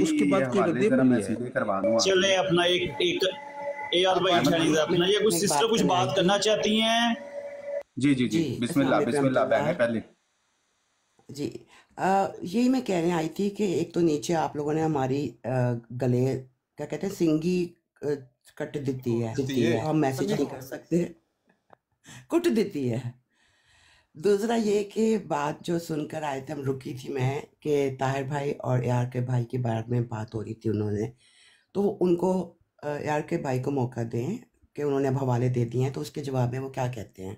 उसके बाद कोई रद्द नहीं है। चले अपना एक यार भाई अपना ये कुछ सिस्टर कुछ बात करना चाहती हैं। जी जी जी बिस्मिल्लाह बिस्मिल्लाह पहले जी यही मैं कहने आई थी कि एक तो नीचे आप लोगों ने हमारी गले क्या कहते हैं सिंगी कट देती है, हम मैसेज नहीं कर सकते, कुट देती है। दूसरा ये कि बात जो सुनकर आए थे, हम रुकी थी मैं कि ताहिर भाई और यार के भाई के बारे में बात हो रही थी, उन्होंने तो उनको यार के भाई को मौका दें कि उन्होंने अब हवाले दे दिए हैं, तो उसके जवाब में वो क्या कहते हैं।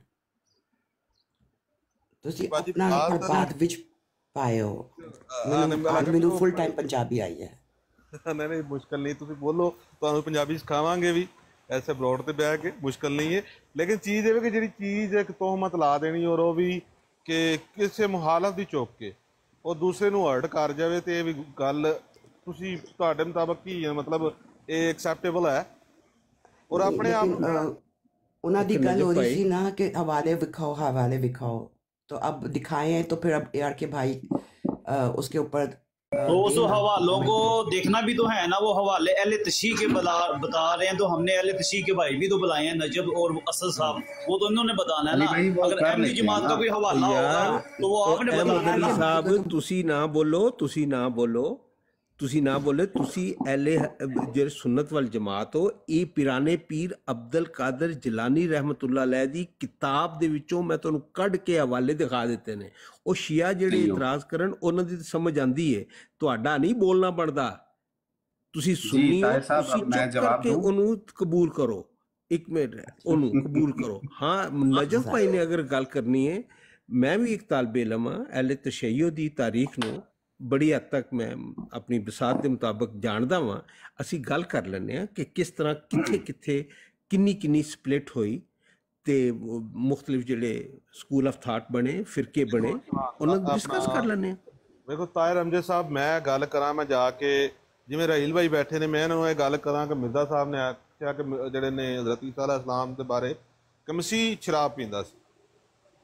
ਤੁਸੀਂ ਆਪਣਾ ਬਾਤ ਵਿੱਚ ਪਾਏ ਹੋ, ਮੈਨੂੰ ਫੁੱਲ ਟਾਈਮ ਪੰਜਾਬੀ ਆਈ ਹੈ। ਨਹੀਂ ਨਹੀਂ ਮੁਸ਼ਕਲ ਨਹੀਂ, ਤੁਸੀਂ ਬੋਲੋ, ਤੁਹਾਨੂੰ ਪੰਜਾਬੀ ਸਿਖਾਵਾਂਗੇ ਵੀ, ਐਸੇ ਬਰੋਡ ਤੇ ਬਹਿ ਕੇ, ਮੁਸ਼ਕਲ ਨਹੀਂ ਹੈ। ਲੇਕਿਨ ਚੀਜ਼ ਇਹ ਕਿ ਜਿਹੜੀ ਚੀਜ਼ ਇੱਕ ਤੋਹਮਤ ਲਾ ਦੇਣੀ ਔਰ ਉਹ ਵੀ ਕਿ ਕਿਸੇ ਮੁਹਾਲਫ ਦੀ ਚੁੱਕ ਕੇ ਉਹ ਦੂਸਰੇ ਨੂੰ ਹਰਟ ਕਰ ਜਾਵੇ, ਤੇ ਇਹ ਵੀ ਗੱਲ ਤੁਸੀਂ ਤੁਹਾਡੇ ਮੁਤਾਬਕ ਕੀ ਹੈ, ਮਤਲਬ ਇਹ ਐਕਸੈਪਟੇਬਲ ਹੈ? ਔਰ ਆਪਣੇ ਆਪ ਉਹਨਾਂ ਦੀ ਗੱਲ ਹੋ ਰਹੀ ਸੀ ਨਾ कि हवाले दिखाओ, तो अब दिखाए हैं तो फिर अब यार के भाई उसके ऊपर तो उस हवालों को देखना भी तो है ना, वो हवाले अहले तशीह के बता रहे हैं, तो हमने अहले तशीह के भाई भी तो बुलाए हैं, नजब और असद साहब, वो तो इन्होंने बताना है ना। अगर अहमदी जमात का कोई हवाला होगा तो वो आपने बताना साहब। तुसी ना बोलो, तुसी ना बोलो, ਤੁਸੀਂ ਅਹਿਲੇ ਜਿਹੜੇ ਸੁन्नत ਵੱਲ ਜਮਾਤ ਹੋ। ਇਹ ਪਿਰਾਨੇ ਪੀਰ ਅਬਦੁਲ ਕਾਦਰ ਜਿਲਾਨੀ ਰਹਿਮਤੁल्लाह ਅਲੈਹ ਦੀ ਕਿਤਾਬ ਦੇ ਵਿੱਚੋਂ ਮੈਂ ਤੁਹਾਨੂੰ ਕੱਢ ਕੇ ਹਵਾਲੇ ਦਿਖਾ ਦਿੱਤੇ ਨੇ। ਉਹ ਸ਼ੀਆ ਜਿਹੜੇ ਇਤਰਾਜ਼ ਕਰਨ ਉਹਨਾਂ ਦੀ ਸਮਝ ਆਂਦੀ ਹੈ, ਤੁਹਾਡਾ ਨਹੀਂ ਬੋਲਣਾ ਬਣਦਾ। ਤੁਸੀਂ ਸੁਣੀ ਹੋ, ਤੁਸੀਂ ਚੁੱਪ ਕਰਕੇ ਉਹਨੂੰ ਕਬੂਲ ਕਰੋ। ਇੱਕ ਮਿੰਟ, ਉਹਨੂੰ ਕਬੂਲ ਕਰੋ। ਹਾਂ ਨਜਫ ਭਾਈ ਨੇ ਅਗਰ ਗੱਲ ਕਰਨੀ ਹੈ, ਮੈਂ ਵੀ ਇੱਕ ਤਾਲਿਬ ਇਲਮ ਹਾਂ, ਅਹਿਲੇ ਤਸ਼ਯੁ ਦੀ ਤਾਰੀਖ ਨੂੰ ਬੜੀ ਹੱਦ ਤੱਕ ਮੈਂ ਆਪਣੀ ਬਸਾਤ ਦੇ ਮੁਤਾਬਕ ਜਾਣਦਾ ਵਾਂ। ਅਸੀਂ ਗੱਲ ਕਰ ਲੈਂਦੇ ਹਾਂ ਕਿ ਕਿਸ ਤਰ੍ਹਾਂ ਕਿੱਥੇ ਕਿੰਨੀ ਸਪਲਿਟ ਹੋਈ ਤੇ ਮੁਖਤਲਿਫ ਜਿਹੜੇ ਸਕੂਲ ਆਫ ਥਾਟ ਬਣੇ, ਫਿਰਕੇ ਬਣੇ, ਉਹਨਾਂ ਨੂੰ ਡਿਸਕਸ ਕਰ ਲੈਂਦੇ ਹਾਂ। ਵੇਖੋ ਤਾਹਿਰ ਅਮਜਦ ਸਾਹਿਬ, ਮੈਂ ਗੱਲ ਕਰਾਂ, ਮੈਂ ਜਾ ਕੇ ਜਿਵੇਂ ਰਾਹੀਲ ਭਾਈ ਬੈਠੇ ਨੇ, ਮੈਂ ਇਹਨਾਂ ਨੂੰ ਇਹ ਗੱਲ ਕਰਾਂ ਕਿ ਮਿਰਜ਼ਾ ਸਾਹਿਬ ਨੇ ਆਖਿਆ ਕਿ ਜਿਹੜੇ ਨੇ ਹਜ਼ਰਤ ਈਸਾ ਅਲੈਹਿ ਸਲਾਮ ਦੇ ਬਾਰੇ ਕਿ ਮਸੀਹ ਸ਼ਰਾਬ ਪੀਂਦਾ ਸੀ,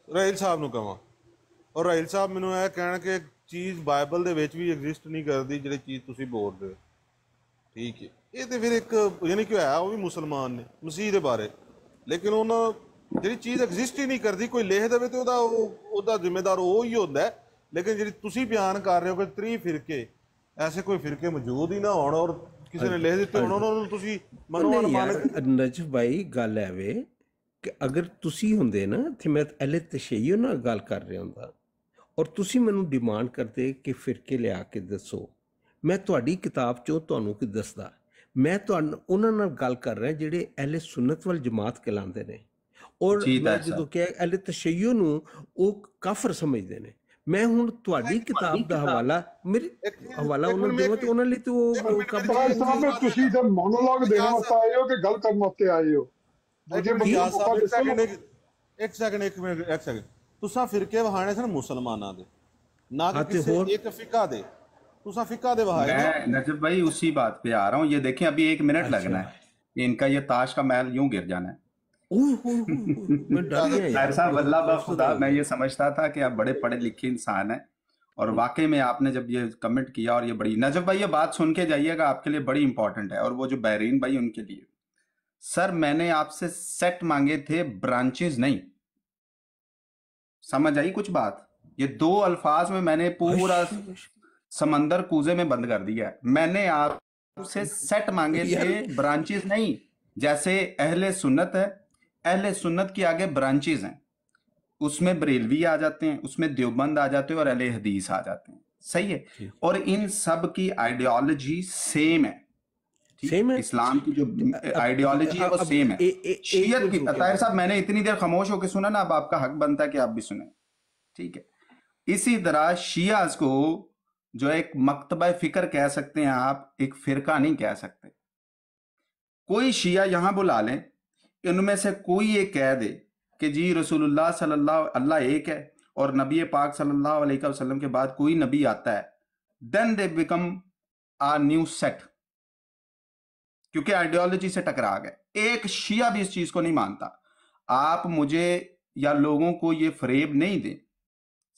ਰਾਹੀਲ ਸਾਹਿਬ ਨੂੰ ਕਹਾਂ, ਔਰ ਰਾਹੀਲ ਸਾਹਿਬ ਮੈਨੂੰ ਇਹ ਕਹਿਣ ਕਿ ਚੀਜ਼ ਬਾਈਬਲ ਦੇ ਵਿੱਚ ਵੀ ਐਗਜ਼ਿਸਟ ਨਹੀਂ ਕਰਦੀ ਜਿਹੜੀ ਚੀਜ਼ ਤੁਸੀਂ ਬੋਲ ਰਹੇ ਹੋ। ਠੀਕ ਹੈ, ਇਹ ਤੇ ਫਿਰ ਇੱਕ ਯਾਨੀ ਕਿ ਹੋਇਆ ਉਹ ਵੀ ਮੁਸਲਮਾਨ ਨੇ ਮਸੀਹ ਦੇ ਬਾਰੇ, ਲੇਕਿਨ ਉਹਨਾਂ ਜਿਹੜੀ ਚੀਜ਼ ਐਗਜ਼ਿਸਟ ਹੀ ਨਹੀਂ ਕਰਦੀ, ਕੋਈ ਲਿਖ ਦੇਵੇ ਤੇ ਉਹਦਾ ਜ਼ਿੰਮੇਦਾਰ ਉਹ ਹੀ ਹੁੰਦਾ ਹੈ। ਲੇਕਿਨ ਜਿਹੜੀ ਤੁਸੀਂ ਬਿਆਨ ਕਰ ਰਹੇ ਹੋ ਕਿ 30 ਫਿਰਕੇ, ਐਸੇ ਕੋਈ ਫਿਰਕੇ ਮੌਜੂਦ ਹੀ ਨਾ ਹੋਣ ਔਰ ਕਿਸੇ ਨੇ ਲਿਖ ਦਿੱਤੇ ਹੋਣ, ਉਹਨਾਂ ਨੂੰ ਤੁਸੀਂ ਮਨੋ ਨਜਫ ਭਾਈ ਗੱਲ ਐਵੇਂ ਕਿ ਅਗਰ ਤੁਸੀਂ ਹੁੰਦੇ ਨਾ ਤੇ ਮੈਂ ਅਹਿਲੇ ਤਸ਼ਯੁ ਨਾਲ ਗੱਲ ਕਰ ਰਿਹਾ ਹੁੰਦਾ ਔਰ ਤੁਸੀਂ ਮੈਨੂੰ ਡਿਮਾਂਡ ਕਰਦੇ ਕਿ ਫਿਰਕੇ ਲਿਆ ਕੇ ਦੱਸੋ, ਮੈਂ ਤੁਹਾਡੀ ਕਿਤਾਬ 'ਚੋਂ ਤੁਹਾਨੂੰ ਕੀ ਦੱਸਦਾ। ਮੈਂ ਤੁਹਾਨੂੰ ਉਹਨਾਂ ਨਾਲ ਗੱਲ ਕਰ ਰਿਹਾ ਜਿਹੜੇ ਅਹਿਲੇ ਸੁन्नत ਵੱਲ ਜਮਾਤ ਕਹਿਲਾਉਂਦੇ ਨੇ, ਔਰ ਮੈਂ ਜਦੋਂ ਕਿਹਾ ਅਹਿਲੇ ਤਸ਼ਯੁ ਨੂੰ ਉਹ ਕਾਫਰ ਸਮਝਦੇ ਨੇ। ਮੈਂ ਹੁਣ ਤੁਹਾਡੀ ਕਿਤਾਬ ਦਾ ਹਵਾਲਾ ਮੇਰੇ ਹਵਾਲਾ ਉਹਨਾਂ ਨੂੰ ਦੇਵਾਂ ਤੇ ਉਹਨਾਂ ਲਈ ਤੇ ਉਹ ਤੁਸੀਂ ਤਾਂ ਮੋਨੋਲੋਗ ਦੇਣ ਵਾਸਤੇ ਆਏ ਹੋ ਕਿ ਗੱਲ ਕਰਨ ਵਾਸਤੇ ਆਏ ਹੋ? ਇੱਕ ਸੈਕਿੰਡ ਤੁਸਾਂ ਫਿਰਕੇ ਵਹਾਣੇ ਸਨ ਮੁਸਲਮਾਨਾਂ ਦੇ, ਨਾ कि किसी एक फिका दे, तुसा फिका दे वहां। मैं नजब भाई उसी बात पे आ रहा हूँ, ये देखें अभी 1 मिनट लगना है, इनका ये ताश का महल यूं गिर जाना है। साहब अल्लाह बखुदा, मैं ये समझता था कि आप बड़े पढ़े लिखे इंसान हैं और वाकई में आपने जब ये कमेंट किया और ये बड़ी, नजब भाई ये बात सुन के जाइएगा, आपके लिए बड़ी इंपॉर्टेंट है, और वो जो बहरीन भाई उनके लिए। सर मैंने आपसे सेट मांगे थे, ब्रांचेस नहीं। समझ आई कुछ बात? ये 2 अल्फाज में मैंने पूरा समंदर कूजे में बंद कर दिया है। मैंने आपसे सेट मांगे थे, ब्रांचेस नहीं। जैसे अहले सुन्नत है, अहले सुन्नत के आगे ब्रांचेज हैं, उसमें बरेलवी आ जाते हैं, उसमें देवबंद आ जाते हैं और अहले हदीस आ जाते हैं। सही है। और इन सब की आइडियोलॉजी सेम है, सेम है। इस्लाम की जो आइडियोलॉजी है वो सेम है। शियत की, ताहिर साहब मैंने इतनी देर खामोश होकर सुना ना, अब आपका हक बनता है कि आप भी सुने, ठीक है। इसी तरह शियाज को जो एक मकतबा फिक्र कह सकते हैं आप, एक फिरका नहीं कह सकते। कोई शिया यहां बुला लें, इनमें से कोई एक कह दे कि जी रसूलुल्लाह सल्लल्लाहु अल्लाह एक है और नबी पाक सल्लल्लाहु अलैहि वसल्लम के बाद कोई नबी आता है, then they become a new set, क्योंकि आइडियोलॉजी से टकरा गए। एक शिया भी इस चीज को नहीं मानता। आप मुझे या लोगों को ये फरेब नहीं दें,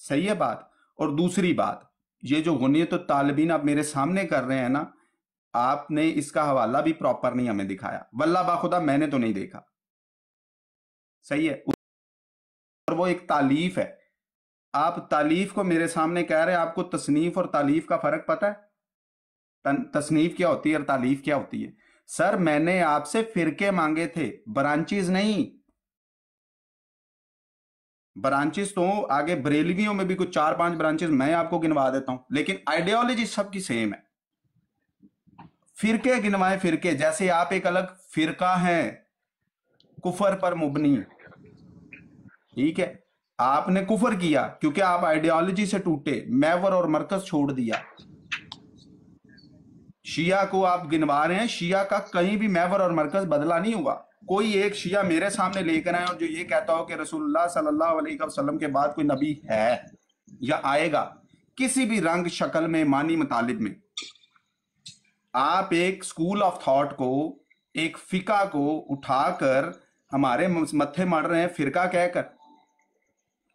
सही है बात। और दूसरी बात, ये जो गुनियत तालिबीन आप मेरे सामने कर रहे हैं ना, आपने इसका हवाला भी प्रॉपर नहीं हमें दिखाया, वल्लाह बाखुदा मैंने तो नहीं देखा, सही है। और वो एक तालीफ है, आप तालीफ को मेरे सामने कह रहे हैं। आपको तसनीफ और तालीफ का फर्क पता है? तसनीफ क्या होती है और तालीफ क्या होती है? सर मैंने आपसे फिरके मांगे थे, ब्रांचेस नहीं। ब्रांचेस तो आगे बरेलवियों में भी कुछ 4-5 ब्रांचेस मैं आपको गिनवा देता हूं, लेकिन आइडियोलॉजी सबकी सेम है। फिरके गिनवाए फिरके, जैसे आप एक अलग फिरका है कुफर पर मुबनी, ठीक है। आपने कुफर किया क्योंकि आप आइडियोलॉजी से टूटे, महवर और मरकज छोड़ दिया। शिया को आप गिनवा रहे हैं, शिया का कहीं भी महवर और मरकज बदला नहीं हुआ। कोई एक शिया मेरे सामने लेकर आए और जो ये कहता हो कि रसूलुल्लाह सल्लल्लाहु अलैहि वसल्लम के बाद कोई नबी है या आएगा, किसी भी रंग शक्ल में, मानी मुतालिब में, आप एक स्कूल ऑफ थॉट को, एक फिका को उठाकर हमारे मत्थे मार रहे हैं फिरका कहकर,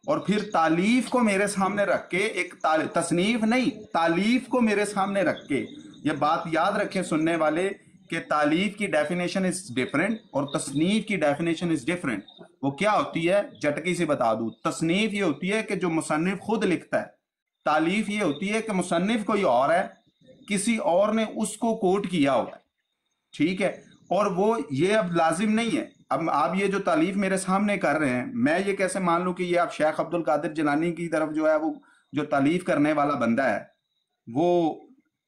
और फिर तालीफ को मेरे सामने रख के, एक तसनीफ नहीं तालीफ को मेरे सामने रख के, ये बात याद रखें सुनने वाले कि तालीफ की डेफिनेशन इज डिफरेंट और तसनीफ की डेफिनेशन इज डिफरेंट। वो क्या होती है, झटकी से बता दूं। तसनीफ ये होती है कि जो मुसन्निफ खुद लिखता है, तालीफ ये होती है कि मुसन्निफ कोई और है, किसी और ने उसको कोट किया हुआ है, ठीक है। और वो ये अब लाजिम नहीं है। अब आप ये जो तालीफ मेरे सामने कर रहे हैं, मैं ये कैसे मान लूं कि ये आप शेख अब्दुल कादिर जिलानी की तरफ जो है, वो जो तालीफ करने वाला बंदा है वो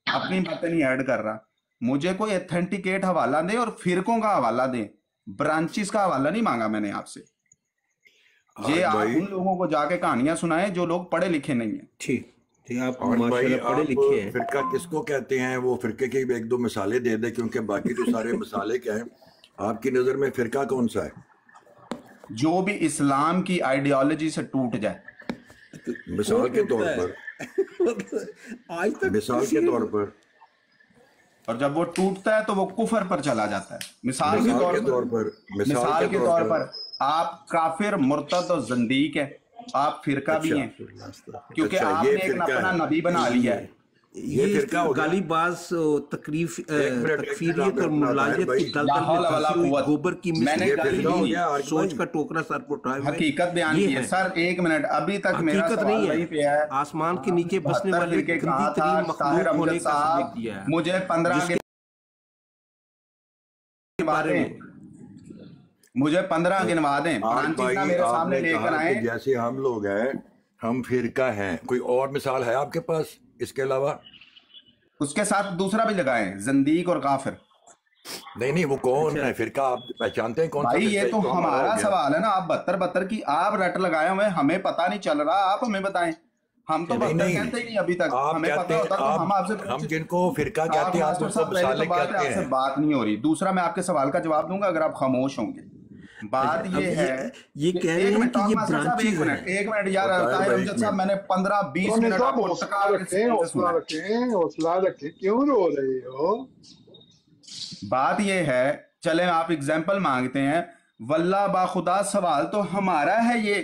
अपनी बातें नहीं ऐड कर रहा। मुझे कोई ऑथेंटिकेट हवाला दे और फिरकों का हवाला दे, ब्रांचेस का हवाला नहीं मांगा मैंने आपसे। ये आप उन लोगों को जाके कहानियां सुनाएं जो लोग पढ़े लिखे नहीं है। ठीक, आप माशाल्लाह पढ़े लिखे हैं। फिरका किसको कहते हैं, वो फिरके की एक दो मिसालें दे दे, क्योंकि बाकी तो सारे मिसालें क्या है। आपकी नजर में फिरका कौन सा है? जो भी इस्लाम की आइडियोलॉजी से टूट जाए, मिसाल के तौर पर आज तक मिसाल के तौर पर, और जब वो टूटता है तो वो कुफर पर चला जाता है। मिसाल के तौर पर आप काफिर, मुर्तद और जंदीक है, आप फिरका भी हैं, क्योंकि आपने एक अपना नबी बना लिया है। ये गालीबाज तकफीरियत और मुलाजियत की दलदल में गोबर की सोच का टोकरा सर पर उठाए हुए हकीकत बयान की है। सर एक मिनट, अभी तक मेरा सवाल वहीं पे है। आसमान के नीचे बसने वाले गंदी तरीन मखलूक होने का सबक दिया है। मुझे 15 के बारे में मुझे 15 गिनवा दें, मेरे सामने लेकर आए। जैसे हम लोग हैं, हम फिरका हैं, कोई और मिसाल है आपके पास इसके अलावा? उसके साथ दूसरा भी लगाएं, जंदीक और काफिर। नहीं, वो कौन है फिरका, आप पहचानते हैं कौन? भाई ये तो हमारा सवाल है ना। आप 72 की आप रट लगाए हुए, हमें पता नहीं चल रहा, आप हमें बताएं। हम तो कहते ही नहीं अभी तक, हमें पता होता तो हम आपसे, हम जिनको फिरका कहते हैं आप उनको मिसालें कहते हैं। बात नहीं हो रही। दूसरा मैं आपके सवाल का जवाब दूंगा अगर आप खामोश होंगे। बात ये है, ये कह रहे हैं कि ये ब्रांचेस हैं। एक मिनट यार, अमजद साहब मैंने 15-20 मिनट आपको हौसला रखें, क्यों रो रहे हो? बात ये है, चले आप एग्जाम्पल मांगते हैं। वल्लाह बाखुदा सवाल तो हमारा है ये,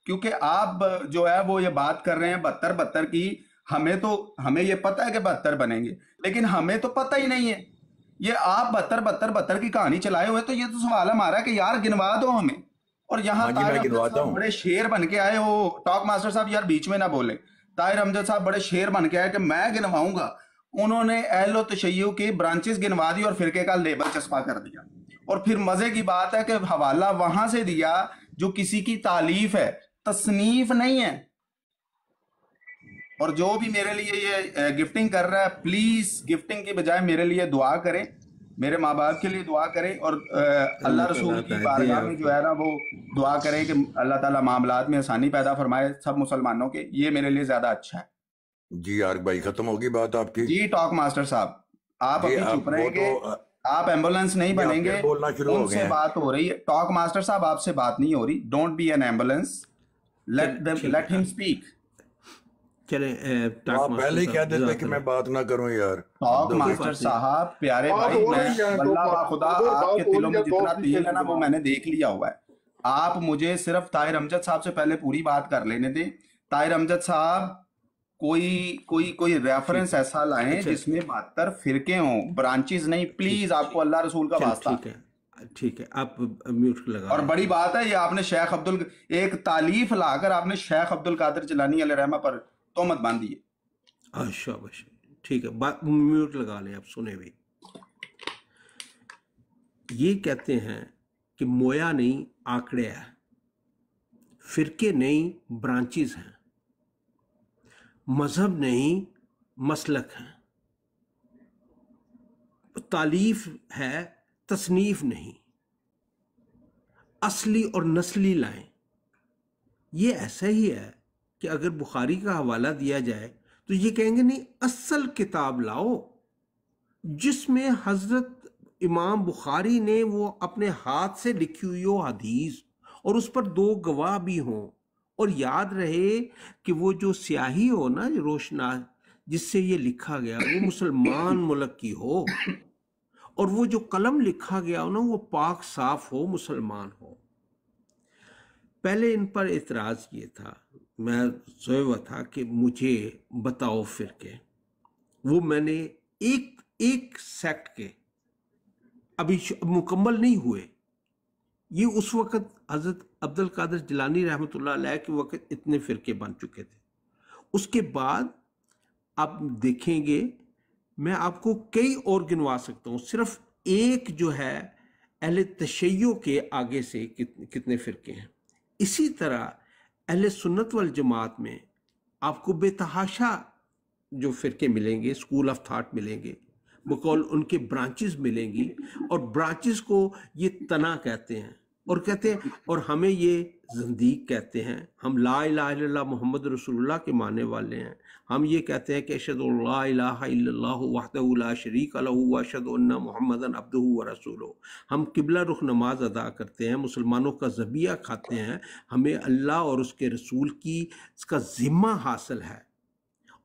क्योंकि आप जो है वो ये बात कर रहे हैं 72 की। हमें ये पता है कि 72 बनेंगे, लेकिन हमें तो पता ही नहीं है। ये आप 72 की कहानी चलाए हुए, तो ये तो सवाल हमारा है कि यार गिनवा दो हमें। और यहाँ बड़े शेर बन के आए हो। टॉक मास्टर साहब यार बीच में ना बोले। ताहिर अमजद साहब बड़े शेर बन के आए कि मैं गिनवाऊंगा। उन्होंने अहलो तशय्युअ की ब्रांचेस गिनवा दी और फिरके का लेबल चस्पा कर दिया। اور پھر مزے کی بات ہے کہ حوالہ وہاں سے دیا جو کسی کی تالیف ہے، تصنیف نہیں ہے۔ اور جو بھی میرے لیے یہ گفٹنگ کر رہا ہے، پلیز گفٹنگ کی بجائے میرے لیے دعا کریں، میرے ماں باپ کے لیے دعا کریں، اور اللہ رسول کی بارگاہ میں جو ہے نا وہ دعا کریں کہ اللہ تعالیٰ معاملات میں آسانی پیدا فرمائے سب مسلمانوں کے، یہ میرے لیے زیادہ اچھا ہے۔ جی عارق بھائی ختم ہوگی بات آپ کی؟ جی ٹاک ماسٹر صاحب آپ ابھی چپ رہیں گے، آپ ایمبولینس نہیں بنیں گے، ان سے بات ہو رہی ہے۔ ٹاک ماسٹر صاحب آپ سے بات نہیں ہو رہی، don't be an ambulance, let ہم اسپیک۔ چلیں آپ پہلے ہی کہہ دیتے کہ میں بات نہ کروں یار۔ ٹاک ماسٹر صاحب پیارے بھائی، واللہ با خدا آپ کے دلوں میں جتنا تیل ہے نا وہ میں نے دیکھ لیا ہوا ہے۔ آپ مجھے صرف طاہر امجد صاحب سے پہلے پوری بات کر لینے دیں۔ طاہر امجد صاحب کوئی ریفرنس ایسا لائیں جس میں 72 فرقے ہوں، برانچز نہیں، پلیز، آپ کو اللہ رسول کا واسطہ۔ ٹھیک ہے آپ میوٹ لگا۔ اور بڑی بات ہے یہ آپ نے شیخ ایک تالیف لا کر آپ نے شیخ عبد القادر جیلانی علیہ رحمہ پر تہمت باندھی ہے۔ اچھا ٹھیک ہے، میوٹ لگا لیں آپ، سنے ہوئے۔ یہ کہتے ہیں کہ مویا نہیں آکڑے ہے، فرقے نہیں برانچز ہیں، مذہب نہیں مسلک ہیں، تالیف ہے تصنیف نہیں، اصلی اور نسلی لائیں۔ یہ ایسا ہی ہے کہ اگر بخاری کا حوالہ دیا جائے تو یہ کہیں گے نہیں، اصل کتاب لاؤ جس میں حضرت امام بخاری نے وہ اپنے ہاتھ سے لکھی ہوئی ہو حدیث، اور اس پر 2 گواہ بھی ہوں، اور یاد رہے کہ وہ جو سیاہی ہو نا روشنا جس سے یہ لکھا گیا وہ مسلمان ملک کی ہو، اور وہ جو قلم لکھا گیا ہو نا وہ پاک صاف ہو، مسلمان ہو۔ پہلے ان پر اعتراض یہ تھا، میں سوئے ہوا تھا کہ مجھے بتاؤ فرقے، وہ میں نے ایک سیکٹ کے ابھی مکمل نہیں ہوئے، یہ اس وقت حضرت عبد القادر جیلانی رحمۃ اللہ علیہ کے وقت اتنے فرقے بن چکے تھے۔ اس کے بعد آپ دیکھیں گے میں آپ کو کئی اور گنوا سکتا ہوں، صرف ایک جو ہے اہل تشیع کے آگے سے کتنے فرقے ہیں۔ اسی طرح اہل سنت والجماعت میں آپ کو بے تحاشا جو فرقے ملیں گے، اسکول آف تھاٹ ملیں گے، بقول ان کے برانچز ملیں گی، اور برانچز کو یہ تنا کہتے ہیں، اور کہتے ہیں، اور ہمیں یہ زندیق کہتے ہیں، ہم لا الہ الا اللہ محمد رسول اللہ کے ماننے والے ہیں، ہم یہ کہتے ہیں کہ اشہد ان لا الہ الا اللہ وحدہ لا شریک لہ واشہد ان محمدًا عبدہ ورسولہ، ہم قبلہ رخ نماز ادا کرتے ہیں، مسلمانوں کا ذبیحہ کھاتے ہیں، ہمیں اللہ اور اس کے رسول کی اس کا ذمہ حاصل ہے،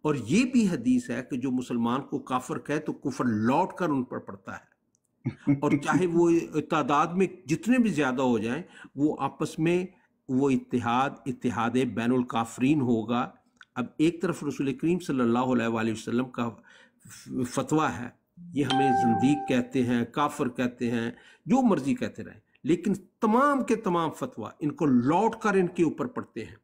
اور یہ بھی حدیث ہے کہ جو مسلمان کو کافر کہے تو کفر لوٹ کر ان پر پڑتا ہے، اور چاہے وہ تعداد میں جتنے بھی زیادہ ہو جائیں، وہ آپس میں وہ اتحاد بین الکافرین ہوگا۔ اب ایک طرف رسول کریم صلی اللہ علیہ وآلہ وسلم کا فتویٰ ہے، یہ ہمیں زندیق کہتے ہیں، کافر کہتے ہیں، جو مرضی کہتے رہیں، لیکن تمام کے تمام فتویٰ ان کو لوٹ کر ان کے اوپر پڑتے ہیں،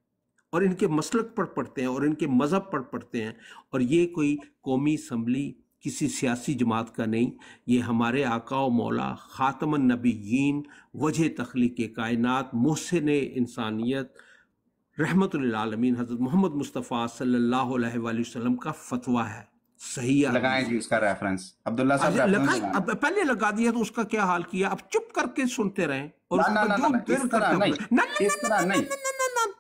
اور ان کے مسلک پر پڑھتے ہیں، اور ان کے مذہب پر پڑھتے ہیں، اور یہ کوئی قومی اسمبلی کسی سیاسی جماعت کا نہیں، یہ ہمارے آقا و مولا خاتم النبیین، وجہ تخلیق کائنات، محسن انسانیت، رحمت للعالمین حضرت محمد مصطفیٰ صلی اللہ علیہ وآلہ وسلم کا فتویٰ ہے، صحیح ہے۔ لگائیں جی اس کا ریفرنس، عبداللہ صاحب ریفرنس لگائیں۔ اب پہلے لگا دیا تو اس کا کیا حال کیا، اب چپ کر کے سنتے رہیں، اور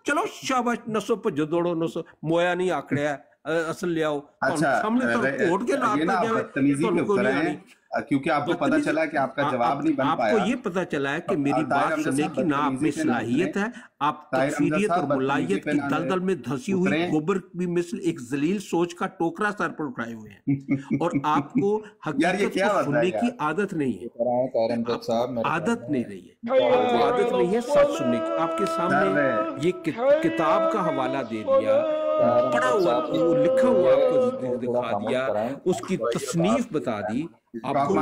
چلو شاباش، نسو پہ جدوڑو، نسو مویا نہیں آکڑیا ہے، اصل لے آؤ سامنے تو کوٹ کے لاتا جائے، کیونکہ آپ کو پتہ چلا کہ آپ کا جواب نہیں بن پایا، آپ کو یہ پتہ چلا ہے کہ میری بات سننے کی نہ آپ میں صلاحیت ہے، آپ تکفیریت اور ملائیت کی دلدل میں دھسی ہوئی گوبر بھی مثل ایک ذلیل سوچ کا ٹوکرا سر پر اٹھائے ہوئے ہیں، اور آپ کو حقیقت کو سننے کی عادت نہیں ہے، عادت نہیں رہی ہے، عادت نہیں ہے سچ سننے کی۔ آپ کے سامنے یہ کتاب کا حوالہ دے دیا، پڑھا ہوا وہ لکھا ہوا آپ کو دکھا دیا، اس کی تصنیف بتا دی، آپ کو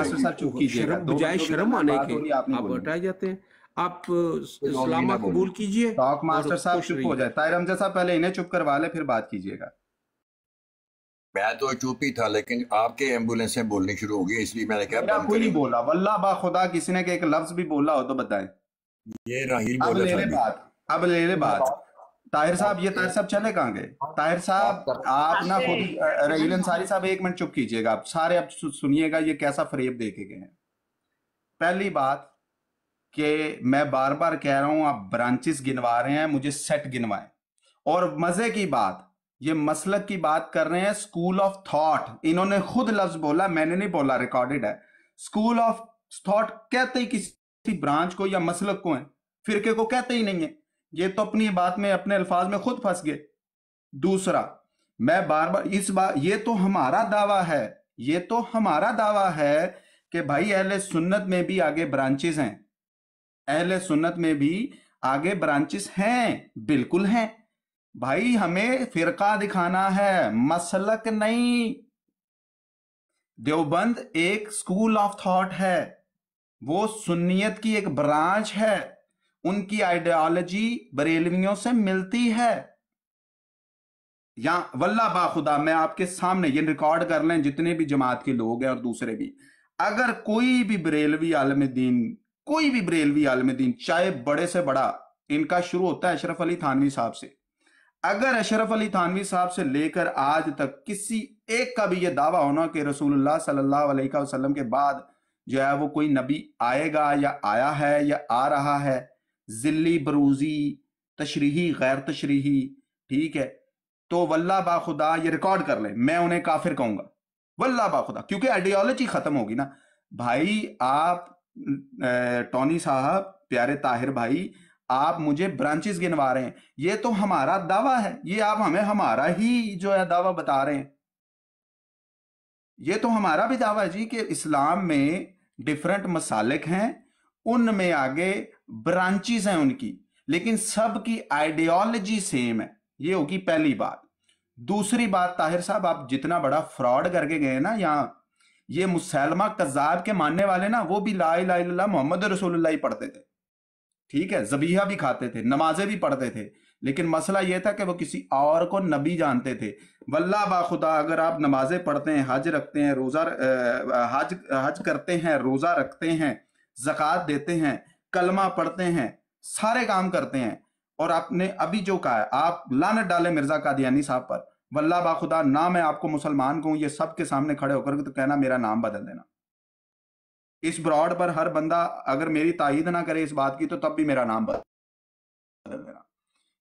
بجائے شرم آنے کے آپ ہٹائے جاتے ہیں۔ آپ اسلامہ قبول کیجئے، ٹاک ماسٹر صاحب چپ ہو جائے، طاہر امجد صاحب پہلے انہیں چپ کروا لے پھر بات کیجئے گا۔ मैं तो चुप ही था, लेकिन आपके एम्बुलेंसें बोलनी शुरू हो गई, इसलिए मैंने कहा मेरा बंद कोई नहीं करें। बोला, वल्लाह बा खुदा किसी ने एक लफ्ज भी बोला हो तो बताएं। ये राहील अब बोला ले था ले अभी। बात, अब ले ले बात। ताहिर साहब, ये ताहिर साहब चले कहाँ गए? ताहिर साहब आप ना खुद, रहील अंसारी साहब एक मिनट चुप कीजिएगा आप सारे, अब सुनिएगा ये कैसा फरेब दे के गए हैं। पहली बात कि मैं बार बार कह रहा हूं, आप ब्रांचेस गिनवा रहे हैं, मुझे सेट गिनवाएं। और मजे की बात, ये मसलक की बात कर रहे हैं, स्कूल ऑफ थॉट, इन्होंने खुद लफ्ज बोला, मैंने नहीं बोला, रिकॉर्डेड है। स्कूल ऑफ थॉट कहते ही किसी ब्रांच को या मसलक को है, फिरके को कहते ही नहीं है। ये तो अपनी बात में, अपने अल्फाज में खुद फंस गए। दूसरा, मैं बार बार इस बात, ये तो हमारा दावा है, ये तो हमारा दावा है कि भाई अहले सुन्नत में भी आगे ब्रांचेस हैं, अहले सुन्नत में भी आगे ब्रांचेस हैं, बिल्कुल हैं भाई। हमें फिरका दिखाना है, मसलक नहीं। देवबंद एक स्कूल ऑफ थॉट है, वो सुन्नियत की एक ब्रांच है, उनकी आइडियोलॉजी बरेलवियों से मिलती है। या वल्लाह बाखुदा, मैं आपके सामने ये रिकॉर्ड कर लें, जितने भी जमात के लोग हैं और दूसरे भी, अगर कोई भी बरेलवी आलम दीन, कोई भी बरेलवी आलम दीन, चाहे बड़े से बड़ा, इनका शुरू होता है अशरफ अली थानवी साहब से, अगर अशरफ अली थानवी साहब से लेकर आज तक किसी एक का भी ये दावा होना कि रसूलुल्लाह सल्लल्लाहु अलैहि वसल्लम के बाद जो है वो कोई नबी आएगा या आया है या आ रहा है, जिल्ली, बरूजी, तशरीही, गैर तशरीही, ठीक है, तो वल्लाह बाखुदा ये रिकॉर्ड कर ले, मैं उन्हें काफिर कहूंगा, वल्लाह बाखुदा, क्योंकि आइडियोलॉजी खत्म होगी ना भाई। आप टॉनी साहब, प्यारे ताहिर भाई, आप मुझे ब्रांचेस गिनवा रहे हैं, ये तो हमारा दावा है, ये आप हमें हमारा ही जो है दावा बता रहे हैं। ये तो हमारा भी दावा है जी कि इस्लाम में डिफरेंट मसालिक हैं, उनमें आगे ब्रांचेस हैं उनकी, लेकिन सबकी आइडियोलॉजी सेम है। ये होगी पहली बात। दूसरी बात, ताहिर साहब आप जितना बड़ा फ्रॉड करके गए ना यहाँ, ये मुसलमा कज़्ज़ाब के मानने वाले ना, वो भी ला इलाहा इल्लल्लाह मोहम्मद रसूलुल्लाह ही पढ़ते थे, ठीक है, ज़बीहा भी खाते थे, नमाजें भी पढ़ते थे, लेकिन मसला यह था कि वो किसी और को नबी जानते थे। वल्लाह बाखुदा, अगर आप नमाजें पढ़ते हैं, हज रखते हैं, रोज़ा हज करते हैं, रोज़ा रखते हैं, ज़कात देते हैं, कलमा पढ़ते हैं, सारे काम करते हैं, और आपने अभी जो कहा है, आप लानत डाले मिर्जा कादियानी साहब पर, वल्लाह बाखुदा ना मैं आपको मुसलमान कहूं, ये सबके सामने खड़े होकर तो कहना मेरा नाम बदल देना। इस ब्रॉड पर हर बंदा अगर मेरी तायीद ना करे इस बात की, तो तब भी मेरा नाम बदल देना।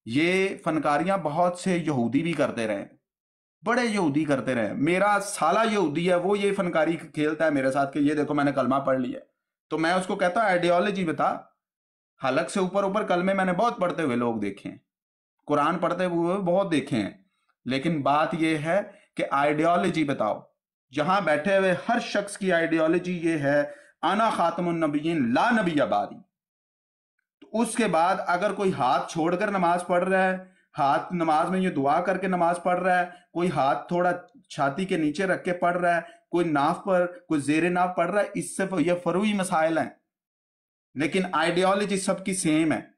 ये फनकारियां बहुत से यहूदी भी करते रहे, बड़े यहूदी करते रहे। मेरा साला यहूदी है, वो ये फनकारी खेलता है मेरे साथ कि ये देखो मैंने कलमा पढ़ लिया, तो मैं उसको कहता हूं आइडियोलॉजी बता। हलक से ऊपर ऊपर कलमे मैंने बहुत पढ़ते हुए लोग देखे हैं, कुरान पढ़ते हुए बहुत देखे हैं, लेकिन बात यह है कि आइडियोलॉजी बताओ। जहां बैठे हुए हर शख्स की आइडियोलॉजी ये है, आना खातमुन नबिय्यीन ला नबी अबादी। तो उसके बाद अगर कोई हाथ छोड़कर नमाज पढ़ रहा है, हाथ नमाज में ये दुआ करके नमाज पढ़ रहा है, कोई हाथ थोड़ा छाती के नीचे रख के पढ़ रहा है, कोई नाफ पर, कोई जेरे नाफ पढ़ रहा है, इससे ये फरूई मसाइल हैं, लेकिन आइडियोलॉजी सबकी सेम है।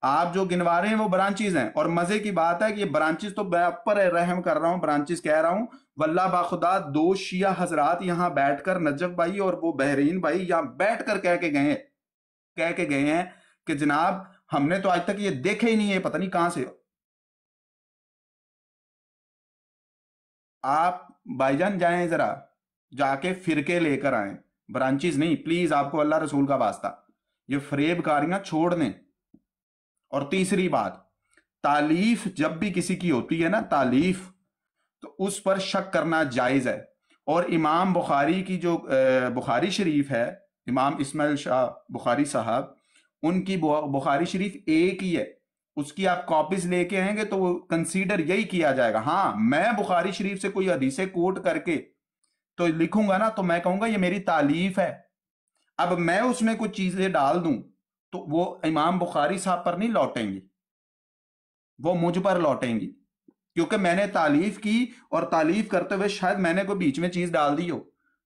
आप जो गिनवा रहे हैं वो ब्रांचेस हैं, और मजे की बात है कि ये ब्रांचेस तो मैं पर रहम कर रहा हूं, ब्रांचेस कह रहा हूं, वल्लाह बाखुदा दो शिया हजरात यहां बैठकर, नजफ भाई और वो बहरीन भाई यहां बैठकर कह के गए हैं कि जनाब हमने तो आज तक ये देखे ही नहीं है, पता नहीं कहां से हो आप। भाईजान जाएं जरा, जाके फिरके लेकर आए, ब्रांचेस नहीं, प्लीज, आपको अल्लाह रसूल का वास्ता ये फरेबकारियां छोड़ दें। और तीसरी बात, तालीफ जब भी किसी की होती है ना, तालीफ, तो उस पर शक करना जायज है। और इमाम बुखारी की जो बुखारी शरीफ है, इमाम इस्माइल शाह बुखारी साहब, उनकी बुखारी शरीफ एक ही है, उसकी आप कॉपीज लेके आएंगे तो वो कंसीडर यही किया जाएगा। हाँ, मैं बुखारी शरीफ से कोई हदीसें कोट करके तो लिखूंगा ना, तो मैं कहूंगा ये मेरी तालीफ है। अब मैं उसमें कुछ चीजें डाल दूं तो वो इमाम बुखारी साहब पर नहीं लौटेंगी, वो मुझ पर लौटेंगी, क्योंकि मैंने तालीफ की, और तालीफ करते हुए शायद मैंने कोई बीच में चीज डाल दी हो।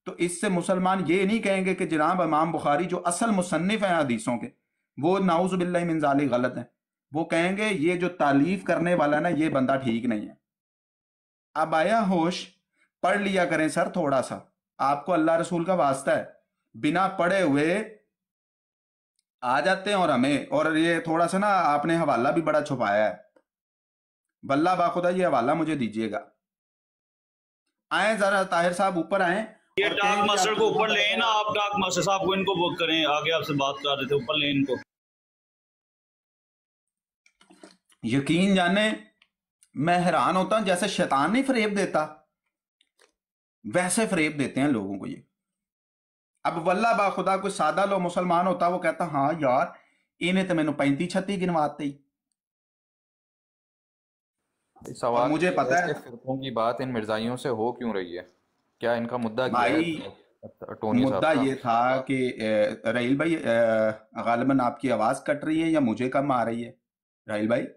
तो इससे मुसलमान ये नहीं कहेंगे कि जनाब इमाम बुखारी जो असल मुसन्निफ हैं हदीसों के, वो नाउज़ु बिल्लाहि मिन ज़ालिक गलत है। वो कहेंगे ये जो तालीफ करने वाला ना, ये बंदा ठीक नहीं है। अब आया होश पढ़ लिया करें सर थोड़ा सा, आपको अल्लाह रसूल का वास्ता है। बिना पढ़े हुए आ जाते हैं और हमें, और ये थोड़ा सा ना आपने हवाला भी बड़ा छुपाया है, वल्लाह बाखुदा ये हवाला मुझे दीजिएगा। आए जरा ताहिर साहब ऊपर आए, ये डाक मास्टर को ऊपर ले ना आप, डाक मास्टर साहब को इनको बुक करें, आगे आपसे बात कर रहे थे, ऊपर ले इनको। यकीन जाने मैं हैरान होता हूं, जैसे शैतान नहीं फरेब देता वैसे फरेब देते हैं लोगों को ये। अब वल्लाह बाखुदा कोई सादा लो मुसलमान होता, वो कहता हाँ यार इन्हें तो मैंने 35-36 गिनवाते ही। सवाल मुझे पता है फिरकों की बात इन मिर्जाइयों से हो क्यों रही है, क्या इनका मुद्दा क्या भाई है? टोनी मुद्दा साहब ये था कि राहिल भाई गालिबन आपकी आवाज कट रही है या मुझे कम आ रही है? राहिल भाई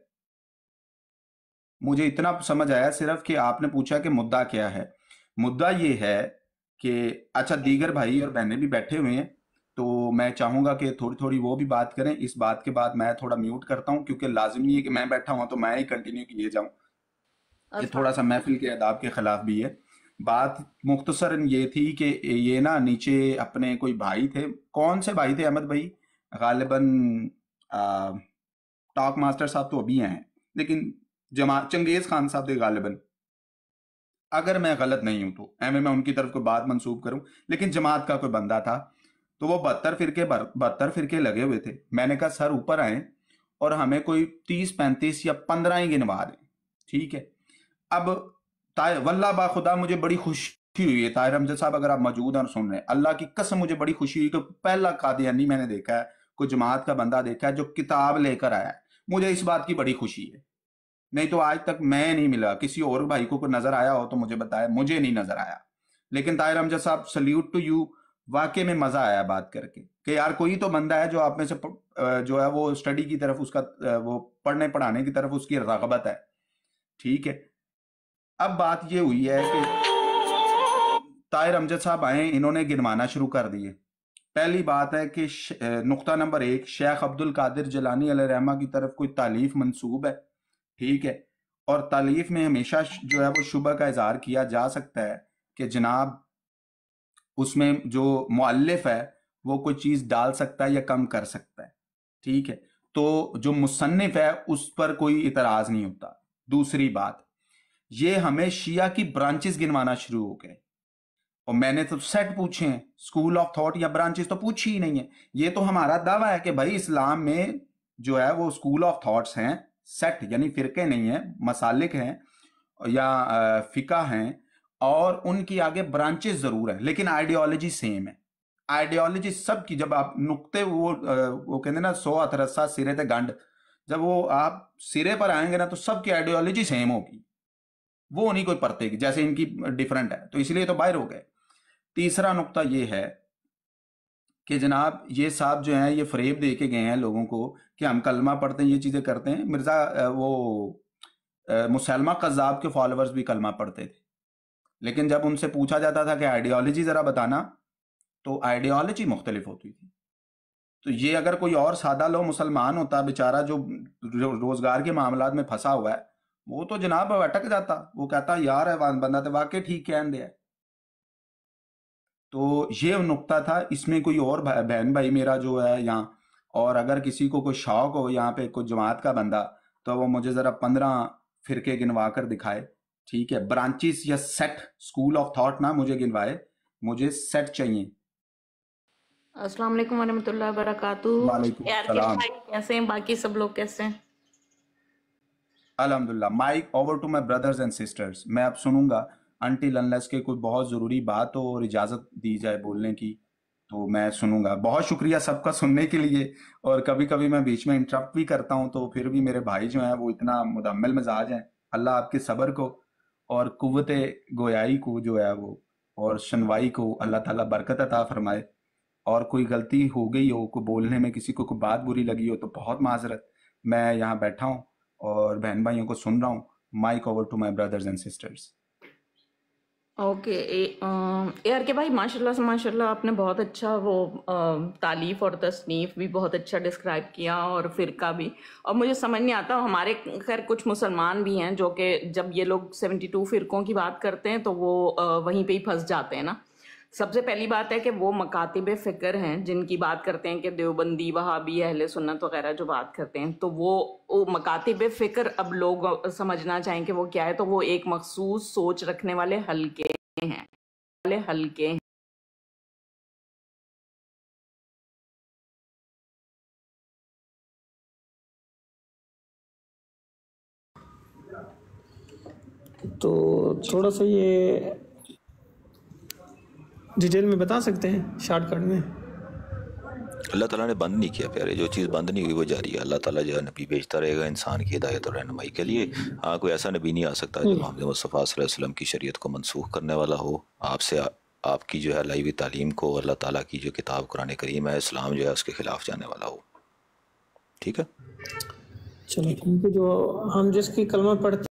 मुझे इतना समझ आया सिर्फ कि आपने पूछा कि मुद्दा क्या है। मुद्दा ये है कि अच्छा दीगर भाई और बहनें भी बैठे हुए हैं, तो मैं चाहूंगा कि थोड़ी थोड़ी वो भी बात करें। इस बात के बाद मैं थोड़ा म्यूट करता हूं, क्योंकि लाजिम नहीं है कि मैं बैठा हुआ तो मैं ही कंटिन्यू किए जाऊं, ये थोड़ा सा महफिल के आदाब के खिलाफ भी है। बात मुख्तसरन ये थी कि ये ना नीचे अपने कोई भाई थे, कौन से भाई थे अहमद भाई? गालिबन टॉक मास्टर साहब तो अभी हैं, लेकिन चंगेज खान साहब थे गालिबन, अगर मैं गलत नहीं हूं तो एवं मैं उनकी तरफ कोई बात मंसूब करूं, लेकिन जमात का कोई बंदा था, तो वो 72 फिरके लगे हुए थे। मैंने कहा सर ऊपर आए और हमें कोई 30-35 या 15 ही गिनवा दें, ठीक है। अब वल्लाह बाखुदा मुझे बड़ी खुशी हुई है, ताहिर हमजा साहब अगर आप मौजूद हैं और सुन रहे हैं, अल्लाह की कसम मुझे बड़ी खुशी हुई कि पहला कादियानी मैंने देखा है, कोई जमात का बंदा देखा है जो किताब लेकर आया है। मुझे इस बात की बड़ी खुशी है, नहीं तो आज तक मैं नहीं मिला। किसी और भाई को नजर आया हो तो मुझे बताया, मुझे नहीं नजर आया। लेकिन ताहिर हमजा साहब सल्यूट टू यू, वाकई में मजा आया बात करके कि यार कोई तो बंदा है जो आप में से जो है वो स्टडी की तरफ उसका वो पढ़ने पढ़ाने की तरफ उसकी रगबत है, ठीक है। अब बात ये हुई है कि ताहिर अमजद साहब आए, इन्होंने गिनवाना शुरू कर दिए। पहली बात है कि नुक्ता नंबर 1, शेख अब्दुल कादिर जिलानी अलैहिर्रहमा की तरफ कोई तालीफ मंसूब है, ठीक है, और तालीफ में हमेशा जो है वो शुबह का इजहार किया जा सकता है कि जनाब उसमें जो मुअल्लिफ है वो कोई चीज डाल सकता है या कम कर सकता है, ठीक है। तो जो मुसन्निफ है उस पर कोई इतराज नहीं होता। दूसरी बात, ये हमें शिया की ब्रांचेस गिनवाना शुरू हो गए, और मैंने तो सेट पूछे हैं, स्कूल ऑफ थॉट या ब्रांचेस तो पूछी ही नहीं है। ये तो हमारा दावा है कि भाई इस्लाम में जो है वो स्कूल ऑफ थॉट्स हैं, सेट यानी फिरके नहीं है, मसालिक हैं या फिका हैं, और उनकी आगे ब्रांचेस जरूर है, लेकिन आइडियोलॉजी सेम है। आइडियोलॉजी सबकी, जब आप नुक्ते वो कहते ना 100 अतरसा सिरे ते गंड, जब वो आप सिरे पर आएंगे ना तो सबकी आइडियोलॉजी सेम होगी, वो नहीं कोई परतेगी, जैसे इनकी डिफरेंट है, तो इसलिए तो बाहर हो गए। तीसरा नुक्ता ये है कि जनाब ये साहब जो हैं ये फरेब दे के गए हैं लोगों को कि हम कलमा पढ़ते हैं, ये चीजें करते हैं। मिर्जा वो मुसलमा कज़्ज़ाब के फॉलोअर्स भी कलमा पढ़ते थे, लेकिन जब उनसे पूछा जाता था कि आइडियोलॉजी जरा बताना, तो आइडियोलॉजी मुख्तलिफ होती थी। तो ये अगर कोई और सादा लो मुसलमान होता बेचारा जो रोजगार के मामलात में फंसा हुआ है, वो तो जनाब अटक जाता, वो कहता यार है बंदा तो वाकई ठीक कहन दिया। तो ये नुक्ता था, इसमें कोई और बहन भाई मेरा जो है यहाँ, और अगर किसी को कोई शौक हो यहाँ पे कोई जमात का बंदा, तो वो मुझे जरा 15 फिरके गिनवा कर दिखाए, ठीक है। ब्रांचेस या सेट, स्कूल ऑफ थॉट ना मुझे गिनवाए, मुझे सेट चाहिए। अस्सलाम वालेकुम वरहमतुल्लाहि वबरकातुहू। वालेकुम यार सलाम। कैसे हैं, बाकी सब लोग कैसे हैं? अल्हम्दुलिल्लाह। Mic over to my brothers and sisters. मैं अब सुनूंगा अनटिल अनलेस के कोई बहुत ज़रूरी बात हो और इजाज़त दी जाए बोलने की, तो मैं सुनूंगा। बहुत शुक्रिया सबका सुनने के लिए, और कभी कभी मैं बीच में इंटरप्ट भी करता हूं, तो फिर भी मेरे भाई जो हैं वो इतना मुदम्मिल मिजाज हैं। अल्लाह आपके सब्र को और कुव्वत गोयाई को जो है वो और शनवाई को अल्लाह ताला बरकत अता फरमाए। और कोई गलती हो गई हो, कोई बोलने में किसी को कोई बात बुरी लगी हो, तो बहुत माजरत। मैं यहाँ बैठा हूँ और बहन भाइयों को सुन रहा हूँ। Mic over to my brothers and sisters. Okay यार के भाई माशाल्लाह से माशाल्लाह आपने बहुत अच्छा वो तालीफ और तसनीफ भी बहुत अच्छा डिस्क्राइब किया और फ़िरका भी। और मुझे समझ नहीं आता, हमारे खैर कुछ मुसलमान भी हैं जो कि जब ये लोग 72 फ़िरकों की बात करते हैं तो वो वहीं पे ही फंस जाते हैं ना। सबसे पहली बात है कि वो मकातिब फ़िक्र हैं जिनकी बात करते हैं कि देवबंदी वहाबी अहले सुन्नत वगैरह जो बात करते हैं, तो वो मकातिब फ़िक्र अब लोग समझना चाहें कि वो क्या है, तो वो एक मखसूस सोच रखने वाले हल्के हैं। तो थोड़ा सा ये डिटेल में बता सकते हैं शॉर्टकट में? अल्लाह ताला ने बंद नहीं किया प्यारे, जो चीज़ बंद नहीं हुई वो जारी है। अल्लाह ताला जो है नबी भेजता रहेगा इंसान की हिदायत और रहनुमाई के लिए। हाँ, कोई ऐसा नबी नहीं आ सकता जो मोहम्मद मुस्तफ़ा सल्लल्लाहु अलैहि वसल्लम की शरीयत को मनसूख करने वाला हो। आपसे आपकी जो है लाई हुई तालीम को, अल्लाह ताला की जो किताब कुरान करीम है, इस्लाम जो है उसके ख़िलाफ़ जाने वाला हो। ठीक है, चलो ठीक है। जो हम जिसकी कलमा पढ़ते